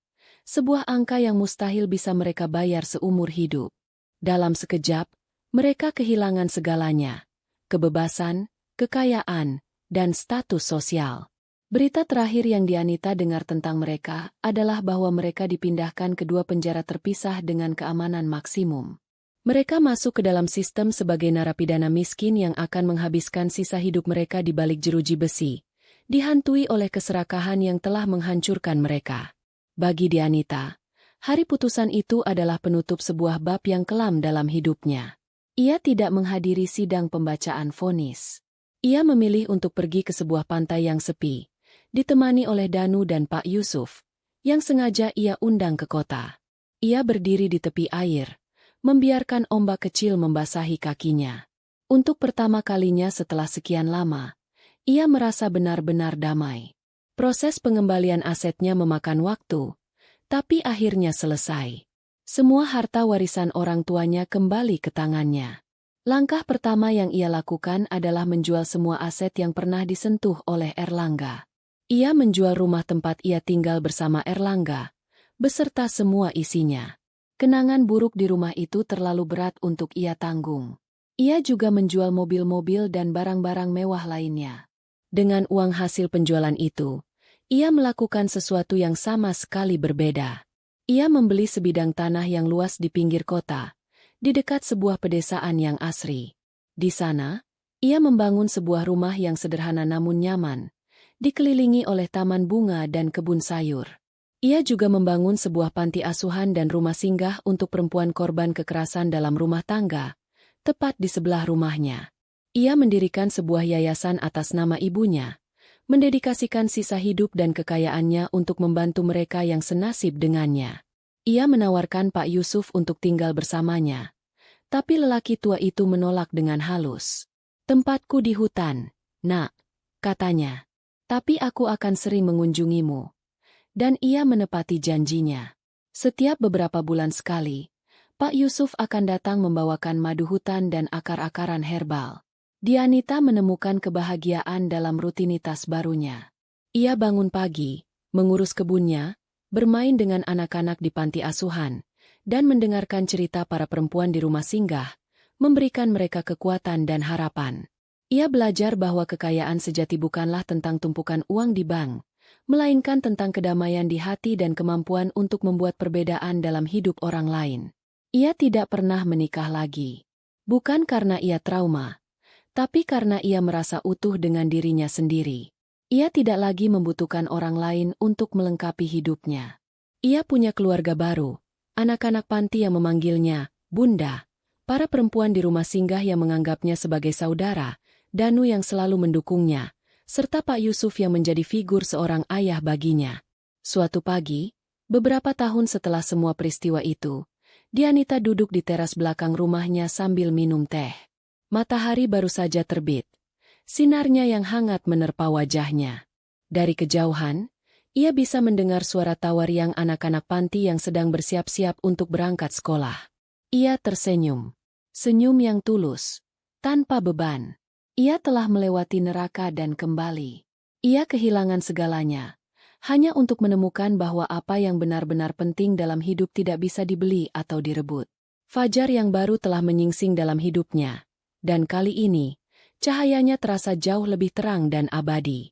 Sebuah angka yang mustahil bisa mereka bayar seumur hidup. Dalam sekejap, mereka kehilangan segalanya. Kebebasan, kekayaan, dan status sosial. Berita terakhir yang Dianita dengar tentang mereka adalah bahwa mereka dipindahkan ke dua penjara terpisah dengan keamanan maksimum. Mereka masuk ke dalam sistem sebagai narapidana miskin yang akan menghabiskan sisa hidup mereka di balik jeruji besi, dihantui oleh keserakahan yang telah menghancurkan mereka. Bagi Dianita, hari putusan itu adalah penutup sebuah bab yang kelam dalam hidupnya. Ia tidak menghadiri sidang pembacaan vonis. Ia memilih untuk pergi ke sebuah pantai yang sepi, ditemani oleh Danu dan Pak Yusuf, yang sengaja ia undang ke kota. Ia berdiri di tepi air, membiarkan ombak kecil membasahi kakinya. Untuk pertama kalinya setelah sekian lama, ia merasa benar-benar damai. Proses pengembalian asetnya memakan waktu, tapi akhirnya selesai. Semua harta warisan orang tuanya kembali ke tangannya. Langkah pertama yang ia lakukan adalah menjual semua aset yang pernah disentuh oleh Erlangga. Ia menjual rumah tempat ia tinggal bersama Erlangga, beserta semua isinya. Kenangan buruk di rumah itu terlalu berat untuk ia tanggung. Ia juga menjual mobil-mobil dan barang-barang mewah lainnya. Dengan uang hasil penjualan itu, ia melakukan sesuatu yang sama sekali berbeda. Ia membeli sebidang tanah yang luas di pinggir kota, di dekat sebuah pedesaan yang asri. Di sana, ia membangun sebuah rumah yang sederhana namun nyaman, dikelilingi oleh taman bunga dan kebun sayur. Ia juga membangun sebuah panti asuhan dan rumah singgah untuk perempuan korban kekerasan dalam rumah tangga, tepat di sebelah rumahnya. Ia mendirikan sebuah yayasan atas nama ibunya, mendedikasikan sisa hidup dan kekayaannya untuk membantu mereka yang senasib dengannya. Ia menawarkan Pak Yusuf untuk tinggal bersamanya, tapi lelaki tua itu menolak dengan halus. "Tempatku di hutan, Nak," katanya. "Tapi aku akan sering mengunjungimu." Dan ia menepati janjinya. Setiap beberapa bulan sekali, Pak Yusuf akan datang membawakan madu hutan dan akar-akaran herbal. Dianita menemukan kebahagiaan dalam rutinitas barunya. Ia bangun pagi, mengurus kebunnya, bermain dengan anak-anak di panti asuhan, dan mendengarkan cerita para perempuan di rumah singgah, memberikan mereka kekuatan dan harapan. Ia belajar bahwa kekayaan sejati bukanlah tentang tumpukan uang di bank, melainkan tentang kedamaian di hati dan kemampuan untuk membuat perbedaan dalam hidup orang lain. Ia tidak pernah menikah lagi. Bukan karena ia trauma, tapi karena ia merasa utuh dengan dirinya sendiri. Ia tidak lagi membutuhkan orang lain untuk melengkapi hidupnya. Ia punya keluarga baru, anak-anak panti yang memanggilnya Bunda, para perempuan di rumah singgah yang menganggapnya sebagai saudara, Danu yang selalu mendukungnya, serta Pak Yusuf yang menjadi figur seorang ayah baginya. Suatu pagi, beberapa tahun setelah semua peristiwa itu, Dianita duduk di teras belakang rumahnya sambil minum teh. Matahari baru saja terbit. Sinarnya yang hangat menerpa wajahnya. Dari kejauhan, ia bisa mendengar suara tawa riang anak-anak panti yang sedang bersiap-siap untuk berangkat sekolah. Ia tersenyum. Senyum yang tulus, tanpa beban. Ia telah melewati neraka dan kembali. Ia kehilangan segalanya, hanya untuk menemukan bahwa apa yang benar-benar penting dalam hidup tidak bisa dibeli atau direbut. Fajar yang baru telah menyingsing dalam hidupnya, dan kali ini, cahayanya terasa jauh lebih terang dan abadi.